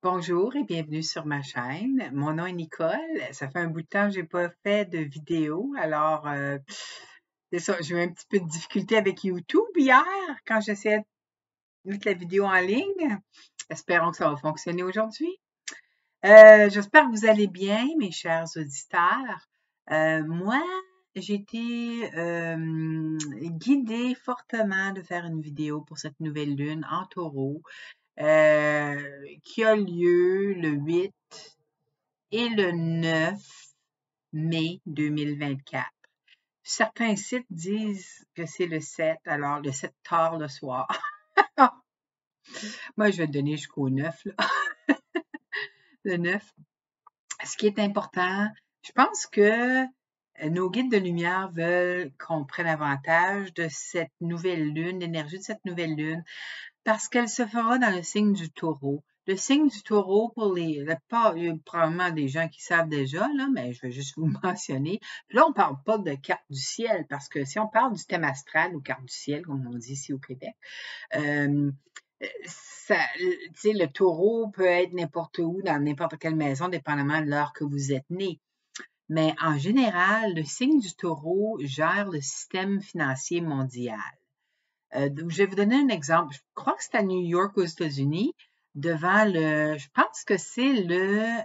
Bonjour et bienvenue sur ma chaîne. Mon nom est Nicole. Ça fait un bout de temps que j'ai pas fait de vidéo. Alors, c'est ça, j'ai eu un petit peu de difficulté avec YouTube hier quand j'essayais de mettre la vidéo en ligne. Espérons que ça va fonctionner aujourd'hui. J'espère que vous allez bien, mes chers auditeurs. Moi, j'ai été guidée fortement de faire une vidéo pour cette nouvelle lune en taureau. Qui a lieu le 8 et le 9 mai 2024. Certains sites disent que c'est le 7, alors le 7 tard le soir. Moi, je vais te donner jusqu'au 9, là. Le 9. Ce qui est important, je pense que nos guides de lumière veulent qu'on prenne avantage de cette nouvelle lune, l'énergie de cette nouvelle lune, parce qu'elle se fera dans le signe du taureau. Le signe du taureau, il y a probablement des gens qui savent déjà, là, mais je vais juste vous mentionner. Puis là, on ne parle pas de carte du ciel, parce que si on parle du thème astral ou carte du ciel, comme on dit ici au Québec, le taureau peut être n'importe où, dans n'importe quelle maison, dépendamment de l'heure que vous êtes né. Mais en général, le signe du taureau gère le système financier mondial. Donc, je vais vous donner un exemple. Je crois que c'est à New York, aux États-Unis, devant je pense que c'est le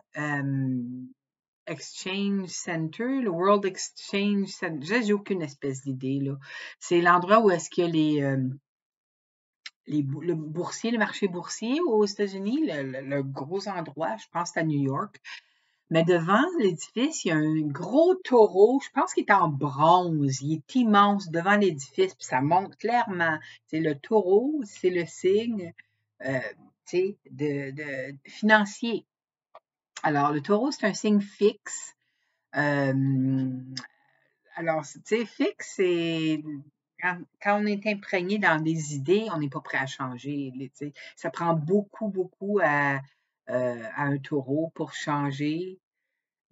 Exchange Center, le World Exchange Center. J'ai aucune espèce d'idée, là. C'est l'endroit où est-ce qu'il y a le marché boursier aux États-Unis, le gros endroit, je pense que c'est à New York. Mais devant l'édifice, il y a un gros taureau, je pense qu'il est en bronze, il est immense devant l'édifice, puis ça montre clairement. C'est le taureau, c'est le signe de financier. Alors, le taureau, c'est un signe fixe. Alors, tu sais, fixe, c'est quand on est imprégné dans des idées, on n'est pas prêt à changer. Ça prend beaucoup, beaucoup à un taureau pour changer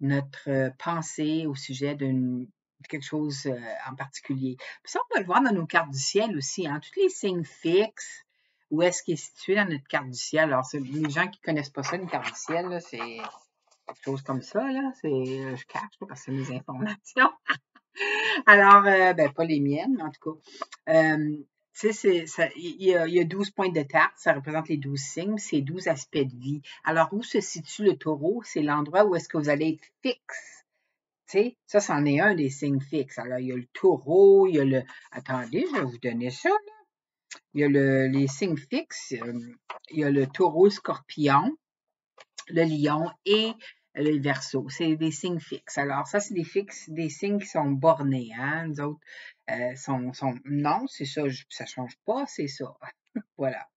notre pensée au sujet de quelque chose en particulier. Puis ça, on peut le voir dans nos cartes du ciel aussi, hein. Tous les signes fixes, où est-ce qu'il est situé dans notre carte du ciel. Alors, les gens qui ne connaissent pas ça, une carte du ciel, là, c'est quelque chose comme ça, là. Je cache, là, parce que c'est mes informations. Alors, pas les miennes, mais en tout cas. Tu sais, il y a 12 points de tarte, ça représente les 12 signes, c'est 12 aspects de vie. Alors, où se situe le taureau? C'est l'endroit où est-ce que vous allez être fixe. Tu sais, ça, c'en est un des signes fixes. Alors, il y a le taureau, il y a le... Attendez, je vais vous donner ça, là. Il y a les signes fixes. Il y a le taureau, le scorpion, le lion et le verseau. C'est des signes fixes. Alors, ça, c'est des signes qui sont bornés, hein. Nous autres, non, c'est ça, ça change pas, c'est ça. Voilà.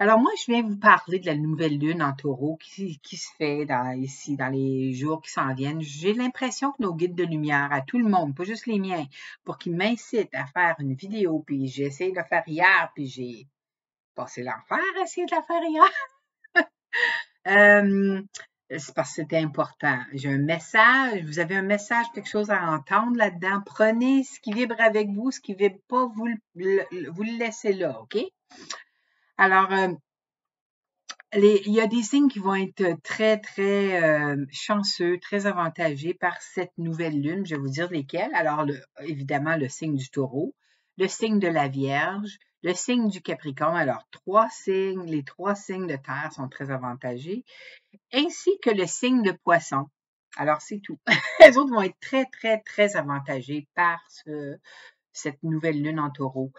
Alors, moi, je viens vous parler de la nouvelle lune en taureau qui se fait ici, dans les jours qui s'en viennent. J'ai l'impression que nos guides de lumière, à tout le monde, pas juste les miens, pour qu'ils m'incitent à faire une vidéo, puis j'ai essayé de la faire hier, puis j'ai passé l'enfer à essayer de la faire hier. C'est parce que c'était important. J'ai un message, vous avez un message, quelque chose à entendre là-dedans. Prenez ce qui vibre avec vous, ce qui ne vibre pas, vous le laissez là, OK? Alors, il y a des signes qui vont être très, très chanceux, très avantagés par cette nouvelle lune. Je vais vous dire lesquels. Alors, évidemment, le signe du taureau, le signe de la Vierge, le signe du Capricorne. Alors, les trois signes de terre sont très avantagés, ainsi que le signe de Poisson. Alors, c'est tout. Les autres vont être très, très, très avantagés par cette nouvelle lune en taureau.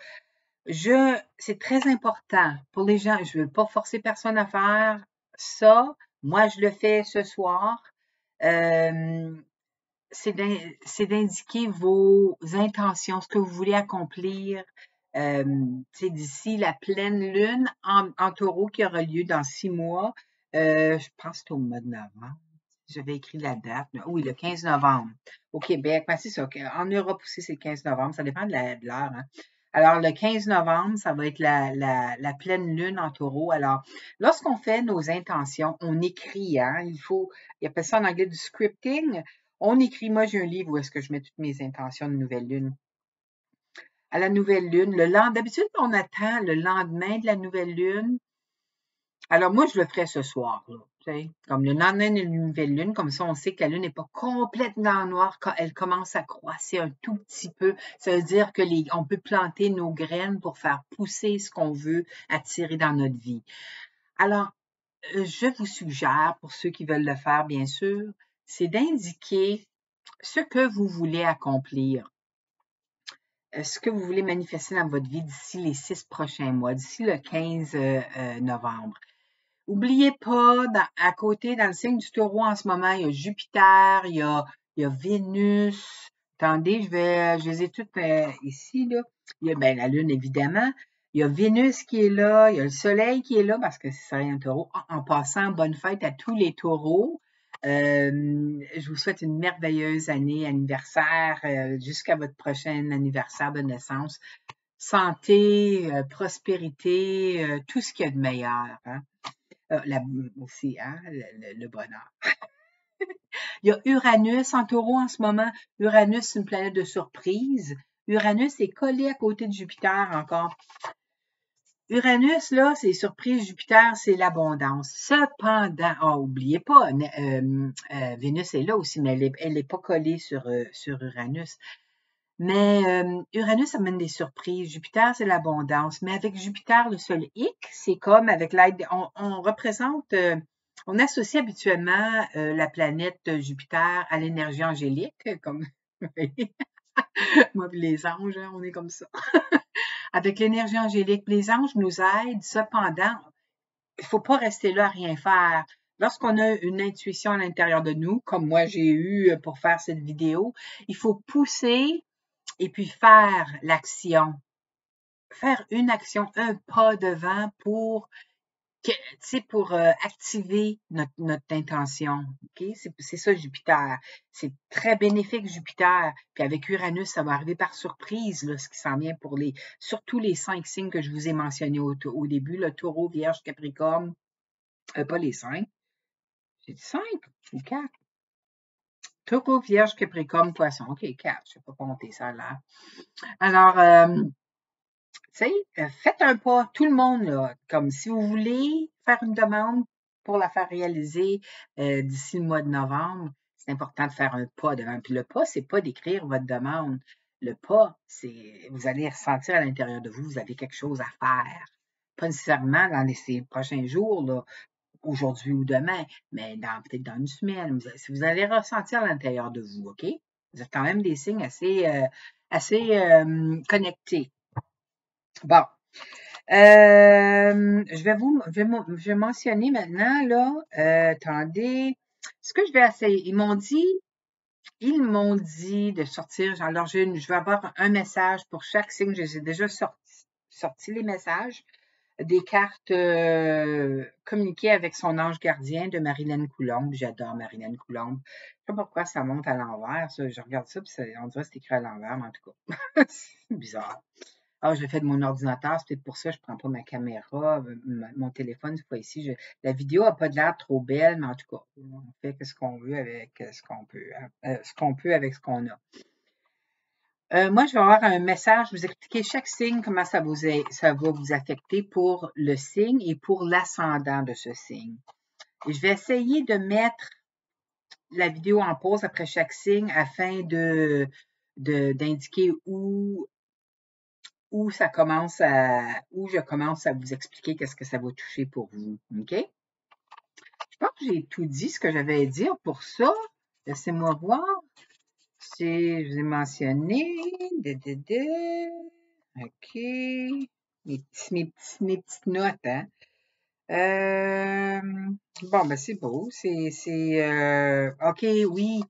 C'est très important pour les gens. Je ne veux pas forcer personne à faire ça. Moi, je le fais ce soir. C'est d'indiquer vos intentions, ce que vous voulez accomplir. D'ici la pleine lune en taureau qui aura lieu dans 6 mois. Je pense que c'est au mois de novembre. J'avais écrit la date. Oui, le 15 novembre. Au Québec, c'est ça. En Europe aussi, c'est le 15 novembre. Ça dépend de l'heure. Hein. Alors, le 15 novembre, ça va être la pleine lune en taureau. Alors, lorsqu'on fait nos intentions, on écrit. Hein, il appelle ça en anglais du scripting. On écrit, moi j'ai un livre où est-ce que je mets toutes mes intentions de nouvelle lune. À la nouvelle lune, d'habitude, on attend le lendemain de la nouvelle lune. Alors, moi, je le ferai ce soir. Là. Comme le lendemain d'une nouvelle lune, comme ça, on sait que la lune n'est pas complètement noire quand elle commence à croisser un tout petit peu. Ça veut dire que on peut planter nos graines pour faire pousser ce qu'on veut attirer dans notre vie. Alors, je vous suggère, pour ceux qui veulent le faire, bien sûr, c'est d'indiquer ce que vous voulez accomplir, ce que vous voulez manifester dans votre vie d'ici les 6 prochains mois, d'ici le 15 novembre. N'oubliez pas, à côté, dans le signe du taureau en ce moment, il y a Jupiter, il y a Vénus. Attendez, je les ai toutes ici, là. Il y a la Lune, évidemment. Il y a Vénus qui est là, il y a le Soleil qui est là, parce que c'est un taureau. En passant, bonne fête à tous les taureaux. Je vous souhaite une merveilleuse année, anniversaire, jusqu'à votre prochain anniversaire de naissance. Santé, prospérité, tout ce qu'il y a de meilleur. Hein? Aussi, hein, le bonheur. Il y a Uranus en taureau en ce moment. Uranus, c'est une planète de surprise. Uranus est collé à côté de Jupiter encore. Uranus, là, c'est surprise. Jupiter, c'est l'abondance. Cependant, oubliez pas, Vénus est là aussi, mais elle est pas collée sur Uranus. Mais Uranus amène des surprises. Jupiter, c'est l'abondance. Mais avec Jupiter, le seul hic, c'est comme avec l'aide, on représente, on associe habituellement la planète Jupiter à l'énergie angélique, comme moi et les anges, hein, on est comme ça. Avec l'énergie angélique, les anges nous aident. Cependant, il ne faut pas rester là à rien faire. Lorsqu'on a une intuition à l'intérieur de nous, comme moi j'ai eu pour faire cette vidéo, il faut pousser et puis faire l'action. Faire une action, un pas devant pour activer notre intention. Okay? C'est ça Jupiter. C'est très bénéfique Jupiter. Puis avec Uranus, ça va arriver par surprise, là, ce qui s'en vient pour surtout les 5 signes que je vous ai mentionnés au début, le Taureau, Vierge, Capricorne. Pas les 5. J'ai dit 5 ou 4. Taureau, Vierge, Capricorne, Poisson. OK, 4. Je ne sais pas compter ça là. Alors, tu sais, faites un pas, tout le monde, là, comme si vous voulez faire une demande pour la faire réaliser d'ici le mois de novembre, c'est important de faire un pas devant. Puis le pas, c'est pas d'écrire votre demande. Le pas, c'est vous allez ressentir à l'intérieur de vous, vous avez quelque chose à faire. Pas nécessairement dans ces prochains jours, là, aujourd'hui ou demain, mais peut-être dans une semaine. Vous allez ressentir à l'intérieur de vous, OK? Vous êtes quand même des signes assez connectés. Bon. Je vais mentionner maintenant, là, attendez, ce que je vais essayer, ils m'ont dit de sortir, alors je vais avoir un message pour chaque signe, je les ai déjà sorti les messages, des cartes communiquées avec son ange gardien de Marilyn Coulombe, j'adore Marilyn Coulombe, je sais pas pourquoi ça monte à l'envers, je regarde ça, puis on dirait que c'est écrit à l'envers, mais en tout cas, c'est bizarre. Je le fais de mon ordinateur, c'est peut-être pour ça que je ne prends pas ma caméra, mon téléphone, c'est pas ici. La vidéo n'a pas de l'air trop belle, mais en tout cas, on fait ce qu'on veut avec ce qu'on peut, ce qu'on peut avec ce qu'on a. Moi, je vais avoir un message, vous expliquer chaque signe, comment ça va vous affecter pour le signe et pour l'ascendant de ce signe. Et je vais essayer de mettre la vidéo en pause après chaque signe afin d'indiquer où je commence à vous expliquer qu'est-ce que ça va toucher pour vous. OK? Je pense que j'ai tout dit ce que j'avais à dire pour ça. Laissez-moi voir. Je vous ai mentionné. OK. Mes petites notes, hein? Bon, c'est beau. OK, oui.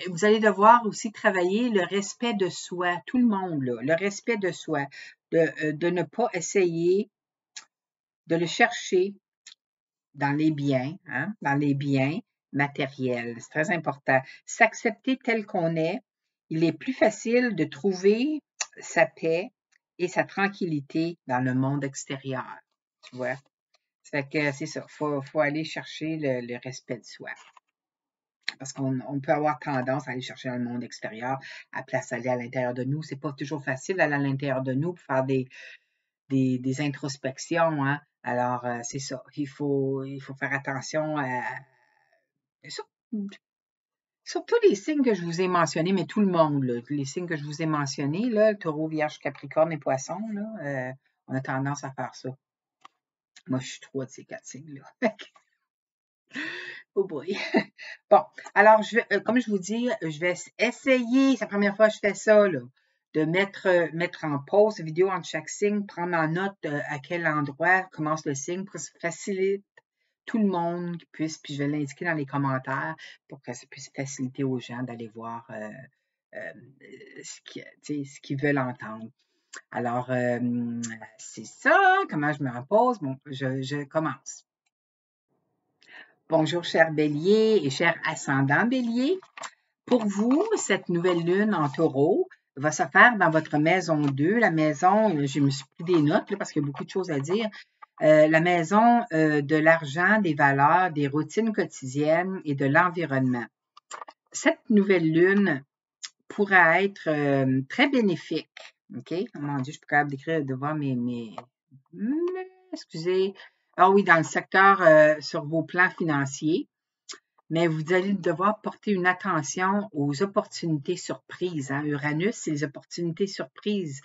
Vous allez devoir aussi travailler le respect de soi, tout le monde, là, le respect de soi, de ne pas essayer de le chercher dans les biens, hein, dans les biens matériels. C'est très important. S'accepter tel qu'on est, il est plus facile de trouver sa paix et sa tranquillité dans le monde extérieur. Tu vois? Fait que c'est ça, faut aller chercher le respect de soi. Parce qu'on peut avoir tendance à aller chercher dans le monde extérieur à place d'aller à l'intérieur de nous. C'est pas toujours facile d'aller à l'intérieur de nous pour faire des introspections, hein. Alors, c'est ça. Il faut faire attention sur, sur tous les signes que je vous ai mentionnés, mais tout le monde, là, les signes que je vous ai mentionnés, là, le taureau, vierge, capricorne et poisson, là, on a tendance à faire ça. Moi, je suis 3 de ces 4 signes-là. Oh boy. Bon, alors, comme je vous dis, je vais essayer, c'est la première fois que je fais ça, là, de mettre en pause la vidéo entre chaque signe, prendre en note à quel endroit commence le signe pour que ça facilite tout le monde qui puisse, puis je vais l'indiquer dans les commentaires pour que ça puisse faciliter aux gens d'aller voir ce qu'ils veulent entendre. Alors, c'est ça, comment je me repose? Bon, je commence. Bonjour, cher Bélier et cher ascendant Bélier. Pour vous, cette nouvelle lune en taureau va se faire dans votre maison 2. La maison, je me suis pris des notes là, parce qu'il y a beaucoup de choses à dire. La maison de l'argent, des valeurs, des routines quotidiennes et de l'environnement. Cette nouvelle lune pourra être très bénéfique. OK? Oh mon Dieu, je suis pas capable d'écrire, de voir mes... Excusez. Ah oui, dans le secteur sur vos plans financiers. Mais vous allez devoir porter une attention aux opportunités surprises. Hein? Uranus, c'est les opportunités surprises.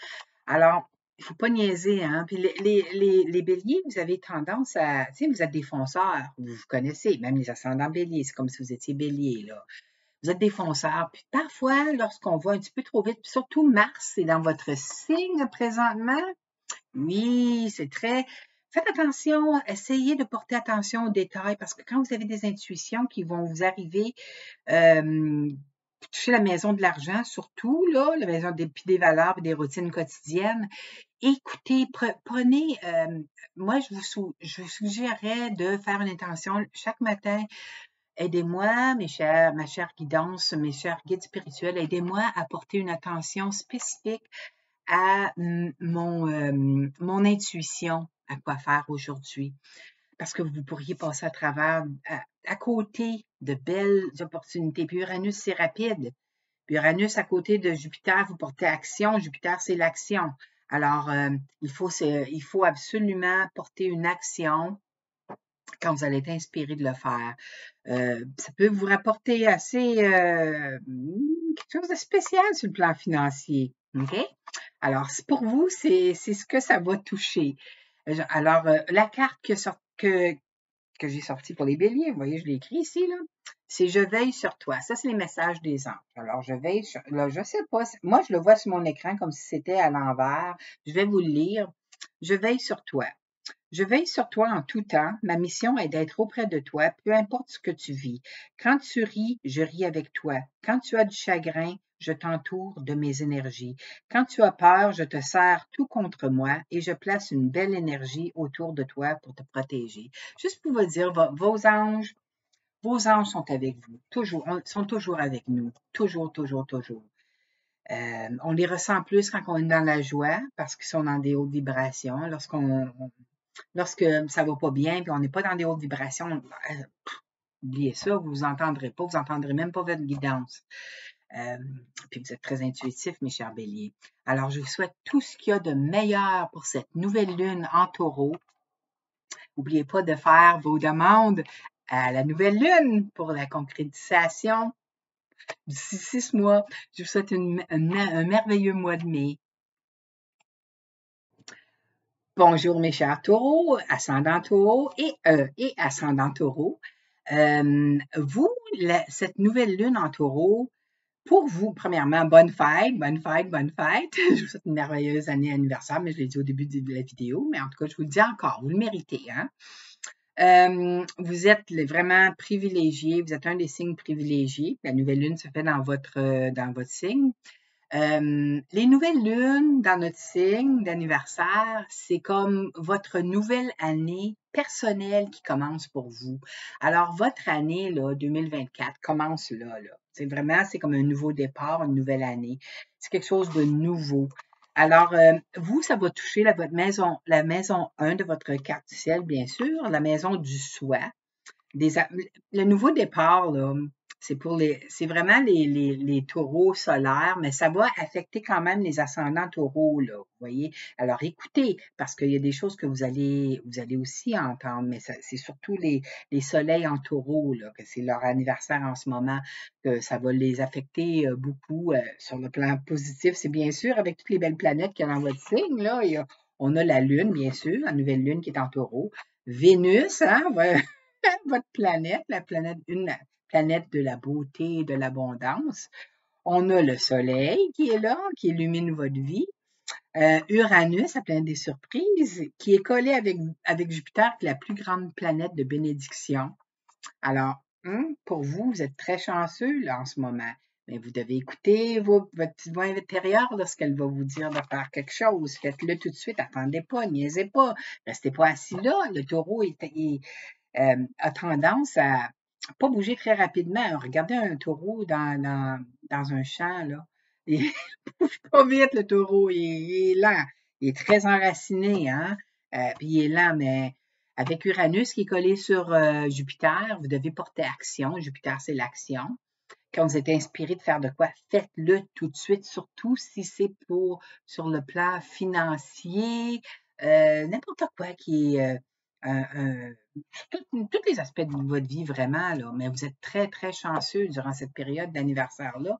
Alors, il ne faut pas niaiser. Hein? Puis les béliers, vous avez tendance à... Tu sais, vous êtes des fonceurs. Vous vous connaissez, même les ascendants béliers. C'est comme si vous étiez bélier, là. Vous êtes des fonceurs. Puis parfois, lorsqu'on va un petit peu trop vite, surtout Mars, c'est dans votre signe présentement. Oui, c'est très... Faites attention, essayez de porter attention aux détails parce que quand vous avez des intuitions qui vont vous arriver, toucher la maison de l'argent, surtout, là, la maison des valeurs et des routines quotidiennes, écoutez, prenez, moi, je vous suggérerais de faire une intention chaque matin. Aidez-moi, ma chère guidance, mes chers guides spirituels, aidez-moi à porter une attention spécifique à mon intuition, à quoi faire aujourd'hui. Parce que vous pourriez passer à travers, à côté de belles opportunités. Puis Uranus, c'est rapide. Puis Uranus, à côté de Jupiter, vous portez action. Jupiter, c'est l'action. Alors, il faut absolument porter une action quand vous allez être inspiré de le faire. Ça peut vous rapporter assez quelque chose de spécial sur le plan financier. OK? Alors, pour vous, c'est ce que ça va toucher. Alors, la carte que j'ai sortie pour les béliers, vous voyez, je l'ai écrit ici, là, c'est « Je veille sur toi ». Ça, c'est les messages des anges. Alors, je veille sur... Là, je sais pas, moi, je le vois sur mon écran comme si c'était à l'envers. Je vais vous le lire. « Je veille sur toi ». Je veille sur toi en tout temps. Ma mission est d'être auprès de toi, peu importe ce que tu vis. Quand tu ris, je ris avec toi. Quand tu as du chagrin, je t'entoure de mes énergies. Quand tu as peur, je te serre tout contre moi et je place une belle énergie autour de toi pour te protéger. Juste pour vous dire, vos anges sont avec vous. Toujours, sont toujours avec nous. Toujours, toujours, toujours. On les ressent plus quand on est dans la joie parce qu'ils sont dans des hautes vibrations. Lorsque ça va pas bien, puis on n'est pas dans des hautes vibrations, oubliez ça, vous vous entendrez pas, vous n'entendrez même pas votre guidance. Puis vous êtes très intuitif, mes chers béliers. Alors, je vous souhaite tout ce qu'il y a de meilleur pour cette nouvelle lune en taureau. N'oubliez pas de faire vos demandes à la nouvelle lune pour la concrétisation d'ici 6 mois. Je vous souhaite un merveilleux mois de mai. Bonjour mes chers taureaux, ascendant taureau et ascendant taureau. Cette nouvelle lune en taureau, pour vous, premièrement, bonne fête, bonne fête, bonne fête. Je vous souhaite une merveilleuse année anniversaire, mais je l'ai dit au début de la vidéo, mais en tout cas, je vous le dis encore, vous le méritez. Hein? Vous êtes vraiment privilégié, vous êtes un des signes privilégiés. La nouvelle lune se fait dans votre signe. Les nouvelles lunes dans notre signe d'anniversaire, c'est comme votre nouvelle année personnelle qui commence pour vous. Alors, votre année, là, 2024, commence là. C'est comme un nouveau départ, une nouvelle année. C'est quelque chose de nouveau. Alors, vous, ça va toucher votre maison, la maison 1 de votre carte du ciel, bien sûr, la maison du soi. Le nouveau départ, là, C'est vraiment les taureaux solaires, mais ça va affecter quand même les ascendants taureaux, là, vous voyez. Alors, écoutez, parce qu'il y a des choses que vous allez aussi entendre, mais c'est surtout les soleils en taureau, là, que c'est leur anniversaire en ce moment, que ça va les affecter beaucoup sur le plan positif. C'est bien sûr avec toutes les belles planètes qu'il y a dans votre signe, là. On a la Lune, bien sûr, la nouvelle Lune qui est en taureau. Vénus, hein, votre planète, une planète de la beauté et de l'abondance. On a le Soleil qui est là, qui illumine votre vie. Uranus, la planète des surprises, qui est collée avec Jupiter, qui est la plus grande planète de bénédiction. Alors, pour vous, vous êtes très chanceux là en ce moment. Mais vous devez écouter votre petite voix intérieure lorsqu'elle va vous dire de faire quelque chose. Faites-le tout de suite. Attendez pas, niaisez pas. Restez pas assis là. Le taureau a tendance à pas bouger très rapidement. Regardez un taureau dans un champ, là. Il bouge pas vite, le taureau. Il est lent. Il est très enraciné, hein. Puis il est lent, mais avec Uranus qui est collé sur Jupiter, vous devez porter action. Jupiter, c'est l'action. Quand vous êtes inspiré de faire de quoi, faites-le tout de suite, surtout si c'est sur le plan financier, n'importe quoi qui est sur tous les aspects de votre vie vraiment, là, mais vous êtes très, très chanceux durant cette période d'anniversaire-là.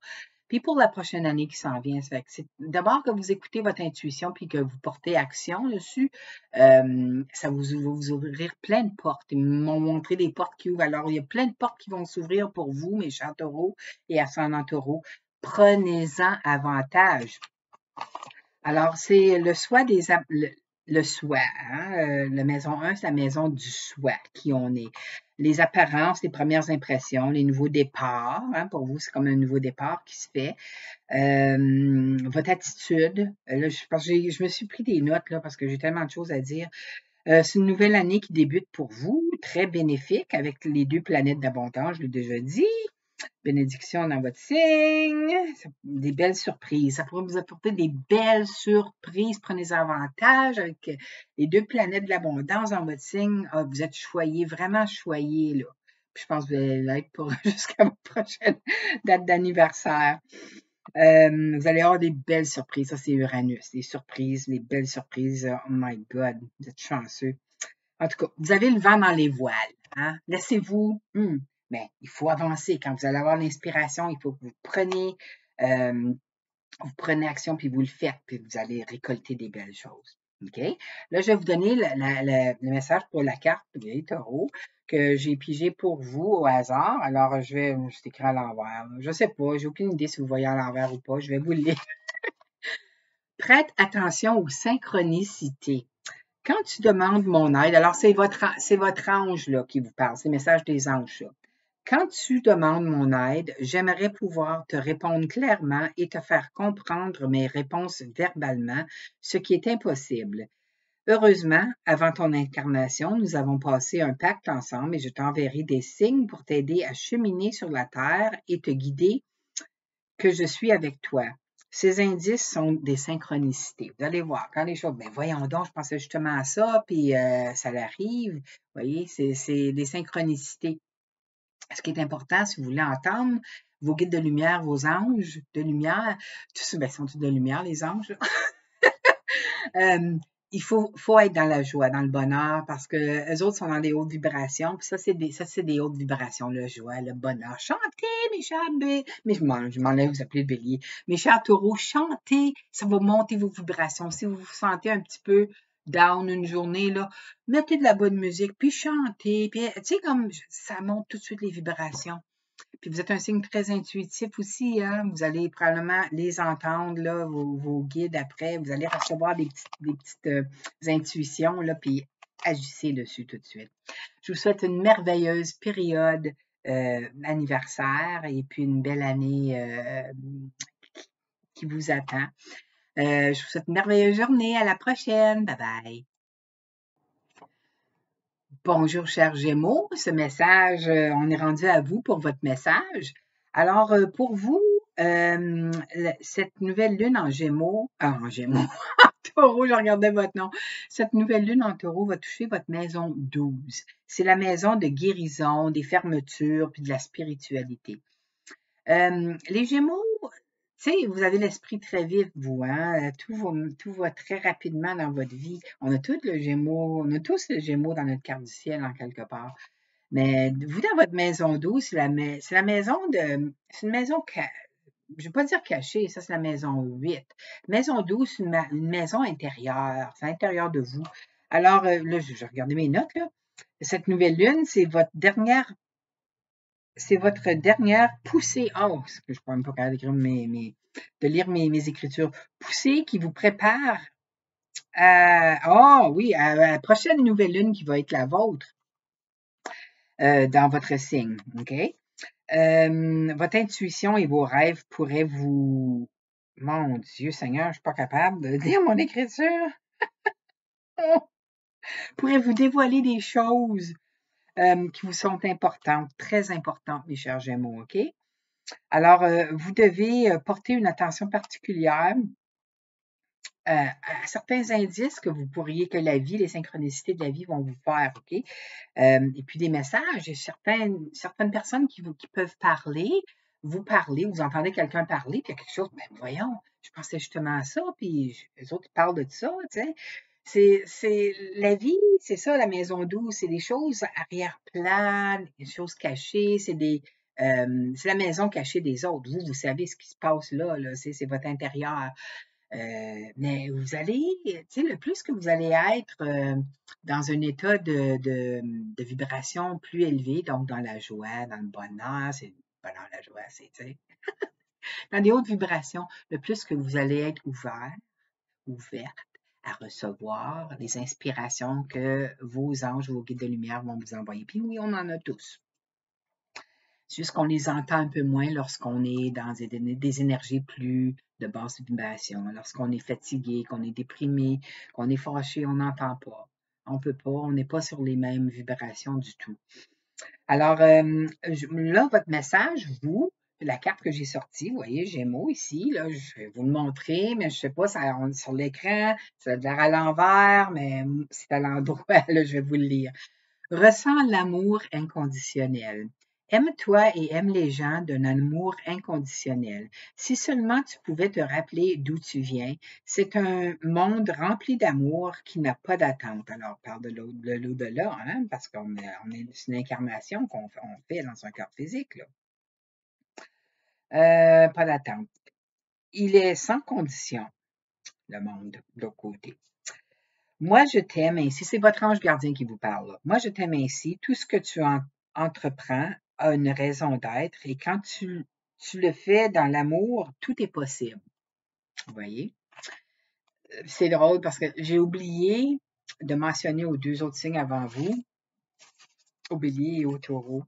Puis pour la prochaine année qui s'en vient, c'est d'abord que vous écoutez votre intuition puis que vous portez action dessus, ça va vous ouvrir plein de portes. Ils m'ont montré des portes qui ouvrent. Alors, il y a plein de portes qui vont s'ouvrir pour vous, mes chers taureaux et ascendants taureaux. Prenez-en avantage. Alors, c'est le soi le soi, hein? La maison 1, c'est la maison du soi, qui on est. Les apparences, les premières impressions, les nouveaux départs, hein? Pour vous, c'est comme un nouveau départ qui se fait. Votre attitude. Là, je me suis pris des notes là, parce que j'ai tellement de choses à dire. C'est une nouvelle année qui débute pour vous, très bénéfique, avec les 2 planètes d'abondance, je l'ai déjà dit. Bénédiction dans votre signe, des belles surprises. Ça pourrait vous apporter des belles surprises. Prenez avantage avec les 2 planètes de l'abondance dans votre signe. Ah, vous êtes choyé, vraiment choyé, là. Puis je pense que vous allez l'être pour jusqu'à votre prochaine date d'anniversaire. Vous allez avoir des belles surprises. Ça, c'est Uranus. Les surprises, les belles surprises. Oh my God, vous êtes chanceux. En tout cas, vous avez le vent dans les voiles. Hein? Laissez-vous. Mais il faut avancer. Quand vous allez avoir l'inspiration, il faut que vous preniez action, puis vous le faites, puis vous allez récolter des belles choses. OK? Là, je vais vous donner le message pour la carte des taureaux que j'ai pigé pour vous au hasard. Alors, je vais écrire à l'envers. Je ne sais pas, j'ai aucune idée si vous voyez à l'envers ou pas. Je vais vous le lire. Prête attention aux synchronicités. Quand tu demandes mon aide, alors c'est votre ange là, qui vous parle, c'est le message des anges. Là. Quand tu demandes mon aide, j'aimerais pouvoir te répondre clairement et te faire comprendre mes réponses verbalement, ce qui est impossible. Heureusement, avant ton incarnation, nous avons passé un pacte ensemble et je t'enverrai des signes pour t'aider à cheminer sur la terre et te guider que je suis avec toi. Ces indices sont des synchronicités. Vous allez voir, quand les choses, ben voyons donc, je pensais justement à ça, puis ça l'arrive. Vous voyez, c'est des synchronicités. Ce qui est important, si vous voulez entendre vos guides de lumière, vos anges de lumière, tous ben, sont tous de lumière, les anges. Il faut être dans la joie, dans le bonheur, parce que les autres sont dans des hautes vibrations. Puis ça, c'est des hautes vibrations, la joie, le bonheur. Chantez, mes chers mais je m'enlève, vous appelez le bélier. Mes chers taureaux, chantez, ça va monter vos vibrations. Si vous vous sentez un petit peu down une journée, là, mettez de la bonne musique, puis chantez. Puis, tu sais, comme ça monte tout de suite les vibrations. Puis vous êtes un signe très intuitif aussi, hein? Vous allez probablement les entendre, là, vos guides après. Vous allez recevoir des petites intuitions, là, puis agissez dessus tout de suite. Je vous souhaite une merveilleuse période anniversaire et puis une belle année qui vous attend. Je vous souhaite une merveilleuse journée. À la prochaine. Bye bye. Bonjour, chers Gémeaux. Ce message, on est rendu à vous pour votre message. Alors, pour vous, cette nouvelle lune en Gémeaux, en Taureau, je regardais votre nom. Cette nouvelle lune en taureau va toucher votre maison 12. C'est la maison de guérison, des fermetures, puis de la spiritualité. Les Gémeaux, tu sais, vous avez l'esprit très vif, vous, hein? Tout va très rapidement dans votre vie. On a tous le Gémeaux dans notre carte du ciel, en quelque part. Mais vous, dans votre maison 12, c'est la maison c'est une maison, je ne vais pas dire cachée, ça c'est la maison 8. Maison 12, c'est une maison intérieure, c'est à l'intérieur de vous. Alors, là, je regardais mes notes, là. Cette nouvelle lune, c'est votre dernière poussée. Oh, je ne suis même pas capable d'écrire de lire mes écritures. Poussée qui vous prépare oui, à la prochaine nouvelle lune qui va être la vôtre dans votre signe. OK? Votre intuition et vos rêves pourraient vous... Mon Dieu Seigneur, je ne suis pas capable de lire mon écriture. Pourraient vous dévoiler des choses qui vous sont importantes, très importantes, mes chers Gémeaux, OK? Alors, vous devez porter une attention particulière à certains indices que la vie, les synchronicités de la vie vont vous faire, OK? Et puis des messages, et certaines personnes qui peuvent parler, vous entendez quelqu'un parler, puis il y a quelque chose, ben voyons, je pensais justement à ça, puis les autres parlent de ça, tu sais. C'est la vie, c'est ça, la maison douce, c'est des choses arrière-plan, des choses cachées, c'est la maison cachée des autres. Vous savez ce qui se passe là, c'est votre intérieur. Mais vous allez, tu sais, le plus que vous allez être dans un état de vibration plus élevé, donc dans la joie, dans le bonheur, c'est le bonheur, la joie, c'est, tu sais, dans des hautes vibrations, le plus que vous allez être ouverte à recevoir les inspirations que vos anges, vos guides de lumière vont vous envoyer. Puis oui, on en a tous. C'est juste qu'on les entend un peu moins lorsqu'on est dans des énergies plus de basse vibration. Lorsqu'on est fatigué, qu'on est déprimé, qu'on est fâché, on n'entend pas. On peut pas, on n'est pas sur les mêmes vibrations du tout. Alors, là, votre message, la carte que j'ai sortie, vous voyez, Gémeaux ici, là, je vais vous le montrer, mais je ne sais pas, on est sur l'écran, ça a l'air à l'envers, mais c'est à l'endroit, là, je vais vous le lire. Ressens l'amour inconditionnel. Aime-toi et aime les gens d'un amour inconditionnel. Si seulement tu pouvais te rappeler d'où tu viens, c'est un monde rempli d'amour qui n'a pas d'attente. Alors, on parle de l'au-delà, hein, parce c'est une incarnation qu'on fait dans un corps physique. Là. Pas d'attente. Il est sans condition, le monde, de l'autre côté. Moi, je t'aime ainsi. C'est votre ange gardien qui vous parle. Là. Moi, je t'aime ainsi. Tout ce que tu entreprends a une raison d'être et quand tu le fais dans l'amour, tout est possible. Vous voyez? C'est drôle parce que j'ai oublié de mentionner aux deux autres signes avant vous, au bélier et au taureau,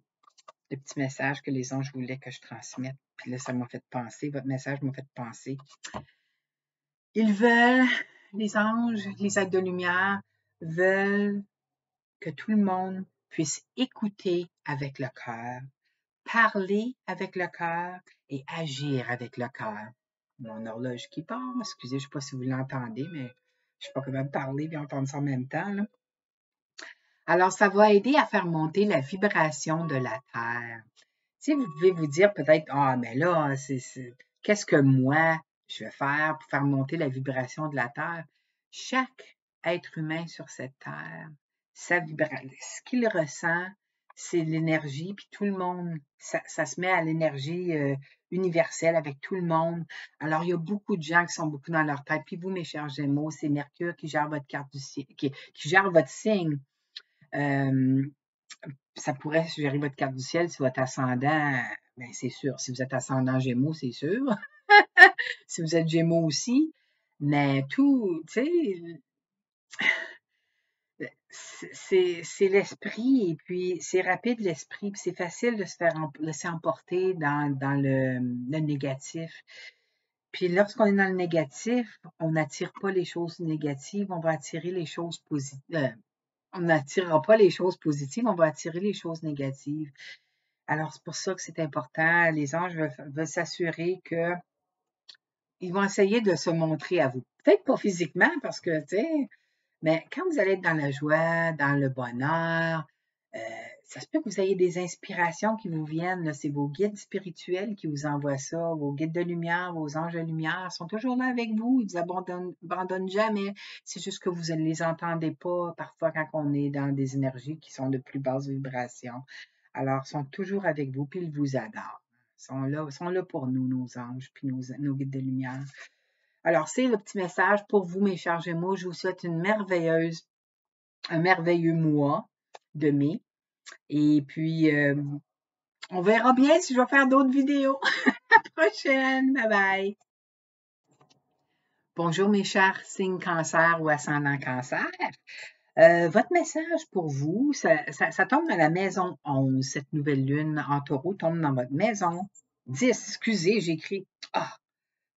le petit message que les anges voulaient que je transmette. Puis là, ça m'a fait penser, votre message m'a fait penser. Ils veulent, les anges, les êtres de lumière, veulent que tout le monde puisse écouter avec le cœur, parler avec le cœur et agir avec le cœur. Mon horloge qui part, excusez, je ne sais pas si vous l'entendez, mais je ne suis pas capable de parler et entendre ça en même temps. Là. Alors, ça va aider à faire monter la vibration de la Terre. Si vous pouvez vous dire peut-être, mais là, qu'est-ce que moi, je vais faire pour faire monter la vibration de la Terre? Chaque être humain sur cette Terre, ce qu'il ressent, c'est l'énergie, puis tout le monde, ça se met à l'énergie universelle avec tout le monde. Alors, il y a beaucoup de gens qui sont beaucoup dans leur tête. Puis vous, mes chers Gémeaux, c'est Mercure qui gère votre carte du ciel, qui gère votre signe. Ça pourrait suggérer votre carte du ciel si votre ascendant, ben c'est sûr. Si vous êtes ascendant Gémeaux, c'est sûr. Si vous êtes Gémeaux aussi. Mais tout, tu sais, c'est l'esprit et puis c'est rapide l'esprit, puis c'est facile de se faire laisser emporter dans le négatif. Puis lorsqu'on est dans le négatif, on n'attire pas les choses négatives, on va attirer les choses positives. On n'attirera pas les choses positives, on va attirer les choses négatives. Alors, c'est pour ça que c'est important. Les anges veulent s'assurer que ils vont essayer de se montrer à vous. Peut-être pas physiquement, parce que, tu sais, mais quand vous allez être dans la joie, dans le bonheur, euh, ça se peut que vous ayez des inspirations qui vous viennent. C'est vos guides spirituels qui vous envoient ça, vos guides de lumière, vos anges de lumière sont toujours là avec vous. Ils vous abandonnent jamais. C'est juste que vous ne les entendez pas parfois quand on est dans des énergies qui sont de plus basse vibration. Alors, ils sont toujours avec vous, puis ils vous adorent. Ils sont là pour nous, nos anges, puis nos guides de lumière. Alors, c'est le petit message pour vous, mes chers Gémeaux. Je vous souhaite un merveilleux mois de mai. Et puis, on verra bien si je vais faire d'autres vidéos. À la prochaine. Bye bye. Bonjour, mes chers signes cancer ou ascendant cancer. Votre message pour vous, ça tombe dans la maison 11. Cette nouvelle lune en taureau tombe dans votre maison 10. Excusez, j'écris. Ah,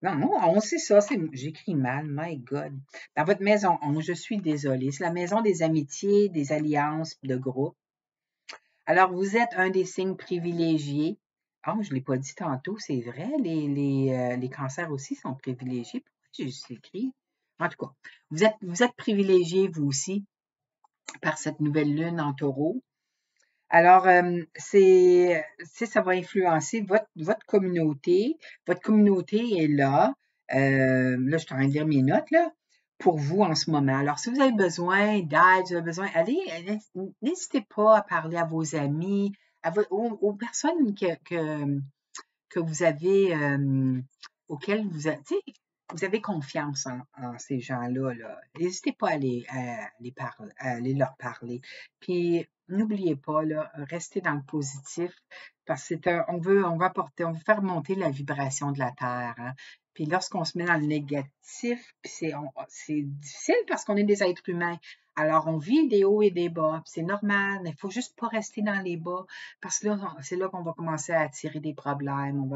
non, non, 11, c'est ça. J'écris mal, my God. Dans votre maison 11, je suis désolée. C'est la maison des amitiés, des alliances de groupe. Alors, vous êtes un des signes privilégiés. Ah, je ne l'ai pas dit tantôt, c'est vrai, les cancers aussi sont privilégiés. Pourquoi j'ai juste écrit? En tout cas, vous êtes privilégiés, vous aussi, par cette nouvelle lune en taureau. Alors, ça va influencer votre communauté. Votre communauté est là. Là, je suis en train de lire mes notes, là, pour vous en ce moment. Alors, si vous avez besoin d'aide, vous avez besoin, n'hésitez pas à parler à vos amis, aux personnes que vous avez, auxquelles vous avez confiance en ces gens-là. Là. N'hésitez pas à aller leur parler. Puis, n'oubliez pas, là, restez dans le positif parce que on veut faire monter la vibration de la Terre. Hein. Puis lorsqu'on se met dans le négatif, c'est difficile parce qu'on est des êtres humains. Alors, on vit des hauts et des bas, c'est normal, mais il faut juste pas rester dans les bas, parce que là, c'est là qu'on va commencer à attirer des problèmes,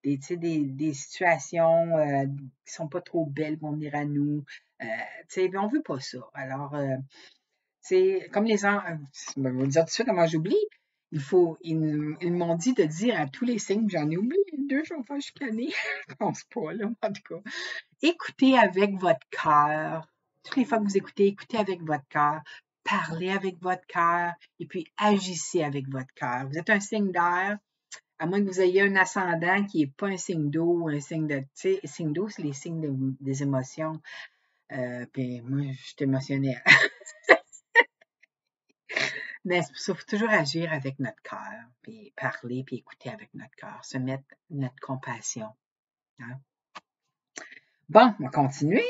des situations qui sont pas trop belles vont venir à nous. On veut pas ça. Alors, c'est comme les gens, je vais vous dire tout de suite comment j'oublie. Ils m'ont dit de dire à tous les signes, j'en ai oublié deux, je vais me faire chicaner. Je pense pas, là, en tout cas. Écoutez avec votre cœur. Toutes les fois que vous écoutez avec votre cœur. Parlez avec votre cœur et puis agissez avec votre cœur. Vous êtes un signe d'air, à moins que vous ayez un ascendant qui n'est pas un signe d'eau ou un signe de. Tu sais, signe d'eau, c'est les signes des émotions. Puis moi, je suis émotionnelle. Mais il faut toujours agir avec notre cœur, puis parler, puis écouter avec notre cœur, se mettre notre compassion. Hein? Bon, on va continuer.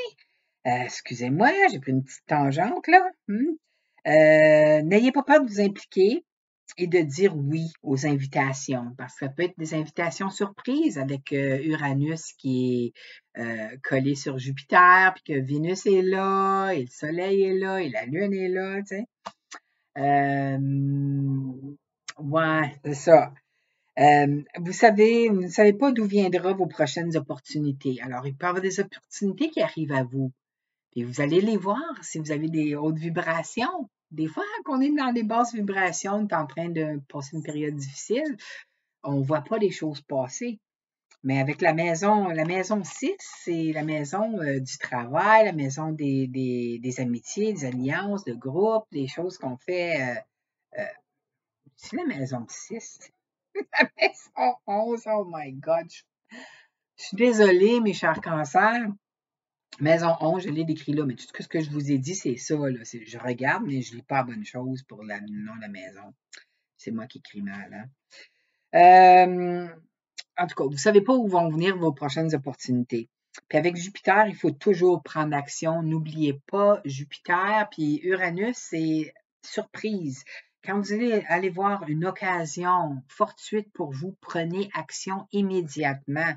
Excusez-moi, j'ai pris une petite tangente là. N'ayez pas peur de vous impliquer et de dire oui aux invitations, parce que ça peut être des invitations surprises avec Uranus qui est collé sur Jupiter, puis que Vénus est là, et le Soleil est là, et la Lune est là, tu sais. Ouais, c'est ça. Vous ne savez pas d'où viendront vos prochaines opportunités. Alors, il peut y avoir des opportunités qui arrivent à vous. Et vous allez les voir si vous avez des hautes vibrations. Des fois, quand on est dans des basses vibrations, on est en train de passer une période difficile, on ne voit pas les choses passer. Mais avec la maison 6, c'est la maison du travail, la maison des amitiés, des alliances, de groupes, des choses qu'on fait. C'est la maison 6. La maison 11, oh my God. Je suis désolée, mes chers cancers. Maison 11, je l'ai décrit là, mais tout ce que je vous ai dit, c'est ça. Là. Je regarde, mais je ne lis pas la bonne chose pour le nom de la maison. C'est moi qui écris mal. Hein? En tout cas, vous ne savez pas où vont venir vos prochaines opportunités. Puis avec Jupiter, il faut toujours prendre action. N'oubliez pas Jupiter, puis Uranus, c'est surprise. Quand vous allez aller voir une occasion fortuite pour vous, prenez action immédiatement.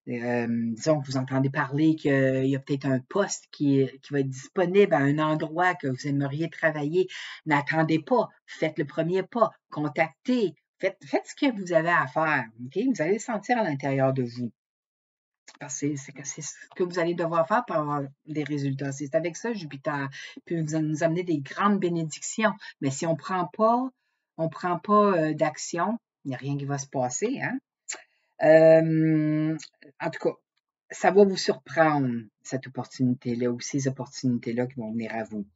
Disons que vous entendez parler qu'il y a peut-être un poste qui va être disponible à un endroit que vous aimeriez travailler. N'attendez pas, faites le premier pas, contactez, faites ce que vous avez à faire. Okay? Vous allez le sentir à l'intérieur de vous. Parce que c'est ce que vous allez devoir faire pour avoir des résultats. C'est avec ça, Jupiter. Puis vous allez nous amener des grandes bénédictions. Mais si on ne prend pas d'action, il n'y a rien qui va se passer. Hein? En tout cas, ça va vous surprendre, cette opportunité-là, ou ces opportunités-là qui vont venir à vous.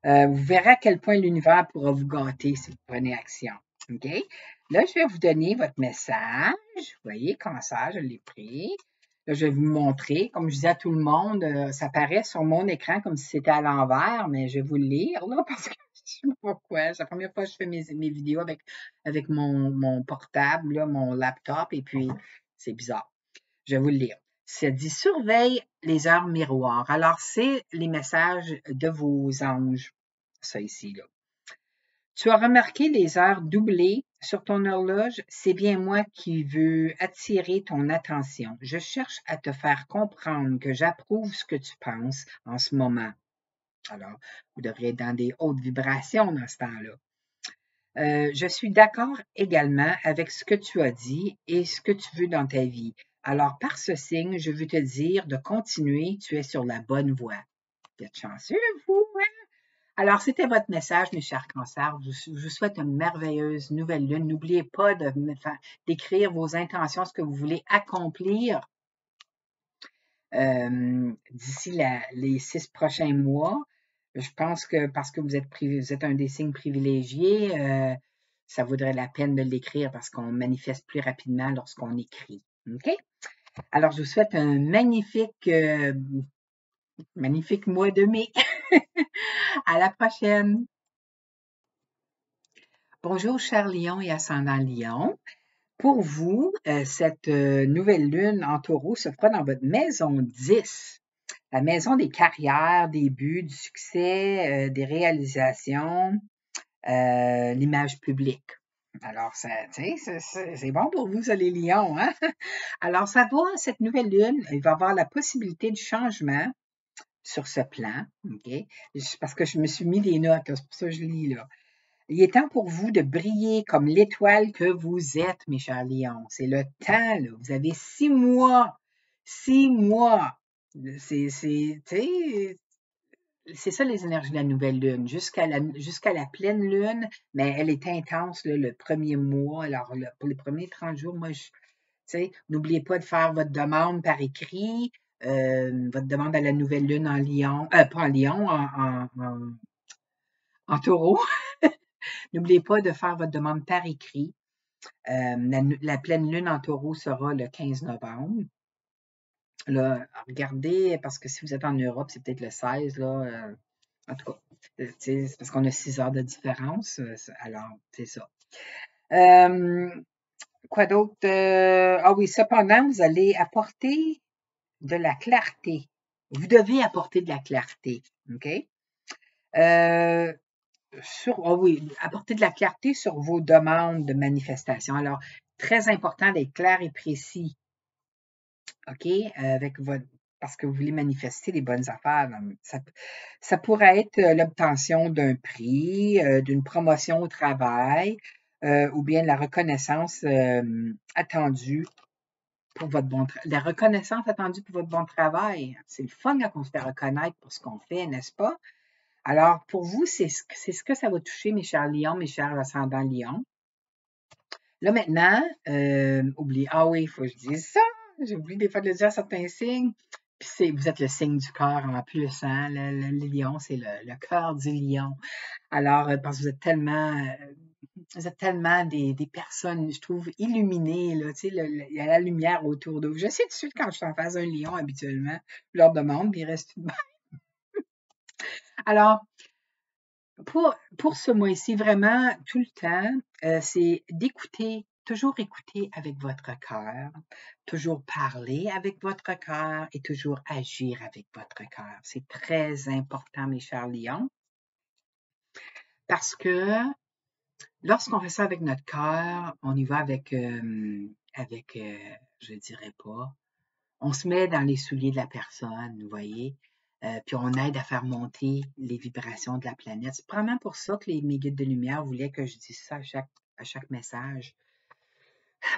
Vous verrez à quel point l'univers pourra vous gâter si vous prenez action. OK? Là, je vais vous donner votre message. Vous voyez, cancer, je l'ai pris. Là, je vais vous montrer. Comme je disais à tout le monde, ça paraît sur mon écran comme si c'était à l'envers, mais je vais vous le lire, là, parce que je ne sais pas pourquoi. C'est la première fois que je fais mes vidéos avec mon portable, là, mon laptop, et puis c'est bizarre. Je vais vous le lire. Ça dit surveille les heures miroirs. Alors, c'est les messages de vos anges. Ça ici, là. Tu as remarqué les heures doublées sur ton horloge? C'est bien moi qui veux attirer ton attention. Je cherche à te faire comprendre que j'approuve ce que tu penses en ce moment. Alors, vous devriez être dans des hautes vibrations dans ce temps-là. Je suis d'accord également avec ce que tu as dit et ce que tu veux dans ta vie. Alors, par ce signe, je veux te dire de continuer, tu es sur la bonne voie. Vous êtes chanceux, vous, hein? Alors, c'était votre message, mes chers cancers. Je vous souhaite une merveilleuse nouvelle lune. N'oubliez pas d'écrire vos intentions, ce que vous voulez accomplir d'ici les 6 prochains mois. Je pense que parce que vous êtes un des signes privilégiés, ça vaudrait la peine de l'écrire parce qu'on manifeste plus rapidement lorsqu'on écrit. OK? Alors, je vous souhaite un magnifique mois de mai. À la prochaine. Bonjour, cher Lion et ascendant Lion. Pour vous, cette nouvelle lune en taureau se fera dans votre maison 10. La maison des carrières, des buts, du succès, des réalisations, l'image publique. Alors, c'est bon pour vous, ça, les lions, hein? Alors, ça va, cette nouvelle lune, il va y avoir la possibilité de changement sur ce plan, OK? Parce que je me suis mis des notes, c'est pour ça que je lis, là. Il est temps pour vous de briller comme l'étoile que vous êtes, mes chers lions. C'est le temps, là. Vous avez 6 mois. 6 mois. C'est ça les énergies de la nouvelle lune. Jusqu'à la pleine lune, mais elle est intense là, le premier mois. Alors, pour les premiers 30 jours, moi, n'oubliez pas de faire votre demande par écrit, votre demande à la nouvelle lune en Lion, pas en Lion, en taureau. N'oubliez pas de faire votre demande par écrit. La pleine lune en taureau sera le 15 novembre. Là, regardez, parce que si vous êtes en Europe, c'est peut-être le 16, là. En tout cas, c'est parce qu'on a 6 heures de différence. Alors, c'est ça. Quoi d'autre? Ah oui, cependant, vous allez apporter de la clarté. Vous devez apporter de la clarté. OK? Ah oui, apporter de la clarté sur vos demandes de manifestation. Alors, très important d'être clair et précis. OK? Parce que vous voulez manifester des bonnes affaires. Ça pourrait être l'obtention d'un prix, d'une promotion au travail, ou bien la reconnaissance attendue pour votre bon travail. La reconnaissance attendue pour votre bon travail. C'est le fun quand on se fait reconnaître pour ce qu'on fait, n'est-ce pas? Alors, pour vous, c'est ce que ça va toucher, mes chers lions, mes chers ascendants lions. Là, maintenant, oubliez. Ah oui, il faut que je dise ça. J'oublie des fois de le dire à certains signes. Puis vous êtes le signe du cœur en plus, hein? Le lion, c'est le cœur du lion. Alors, parce que vous êtes tellement des personnes, je trouve, illuminées, là, tu sais, il y a la lumière autour de vous. Je sais tout de suite quand je suis en face d'un lion, habituellement, je leur demande, puis ils restent tout de même. Alors, pour ce mois-ci, vraiment, tout le temps, c'est d'écouter, toujours écouter avec votre cœur, toujours parler avec votre cœur et toujours agir avec votre cœur. C'est très important, mes chers lions, parce que lorsqu'on fait ça avec notre cœur, on y va avec, je dirais pas, on se met dans les souliers de la personne, vous voyez, puis on aide à faire monter les vibrations de la planète. C'est probablement pour ça que mes guides de lumière voulaient que je dise ça à chaque message.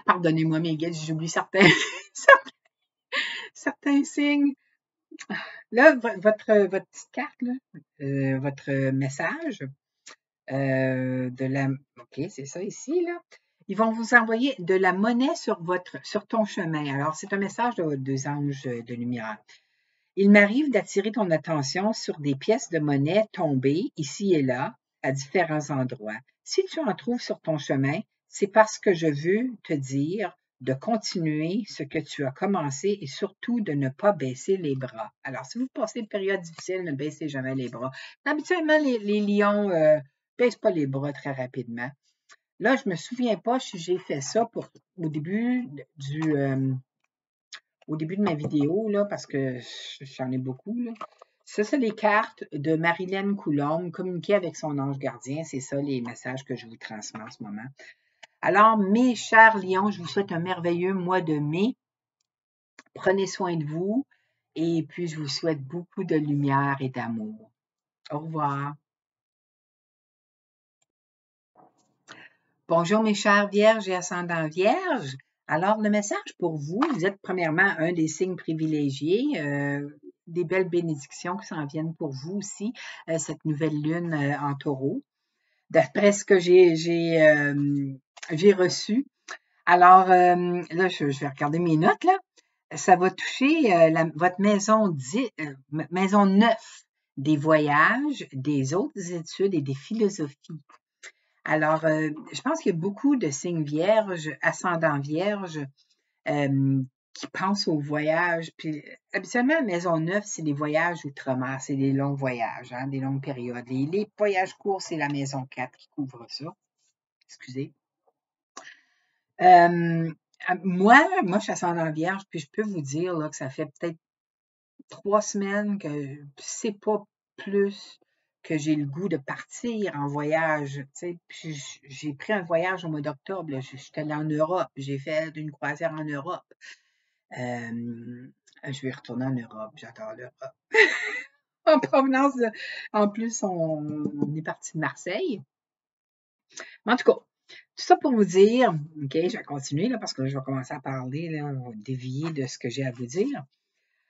Pardonnez-moi mes guides, j'oublie certains signes. Là, votre petite carte, là, votre message OK, c'est ça ici, là. Ils vont vous envoyer de la monnaie sur ton chemin. Alors, c'est un message des anges de lumière. Il m'arrive d'attirer ton attention sur des pièces de monnaie tombées ici et là, à différents endroits. Si tu en trouves sur ton chemin, c'est parce que je veux te dire de continuer ce que tu as commencé et surtout de ne pas baisser les bras. Alors, si vous passez une période difficile, ne baissez jamais les bras. Habituellement, les lions ne baissent pas les bras très rapidement. Là, je me souviens pas si j'ai fait ça au début de ma vidéo, là, parce que j'en ai beaucoup. Là. Ça, c'est les cartes de Marilyn Coulombe, communiquer avec son ange gardien. C'est ça les messages que je vous transmets en ce moment. Alors, mes chers lions, je vous souhaite un merveilleux mois de mai. Prenez soin de vous et puis je vous souhaite beaucoup de lumière et d'amour. Au revoir. Bonjour mes chers vierges et ascendants vierges. Alors, le message pour vous, vous êtes premièrement un des signes privilégiés, des belles bénédictions qui s'en viennent pour vous aussi, cette nouvelle lune en taureau, d'après ce que j'ai reçu. Alors, là, je vais regarder mes notes, là. Ça va toucher votre maison 9 des voyages, des autres études et des philosophies. Alors, je pense qu'il y a beaucoup de signes vierges, ascendants vierges, qui pensent aux voyages. Puis, habituellement, Maison 9, c'est des voyages outre-mer, c'est des longs voyages, hein, des longues périodes. Les voyages courts, c'est la Maison 4 qui couvre ça. Excusez. Moi, je suis ascendant vierge, puis je peux vous dire là, que ça fait peut-être 3 semaines que c'est pas plus que j'ai le goût de partir en voyage. Tu sais. Puis j'ai pris un voyage au mois d'octobre. Je suis allée en Europe. J'ai fait une croisière en Europe. Je vais retourner en Europe. J'adore l'Europe. En provenance en plus, on est parti de Marseille. Mais en tout cas, tout ça pour vous dire, OK, je vais continuer là, parce que je vais commencer à parler, là, on va dévier de ce que j'ai à vous dire.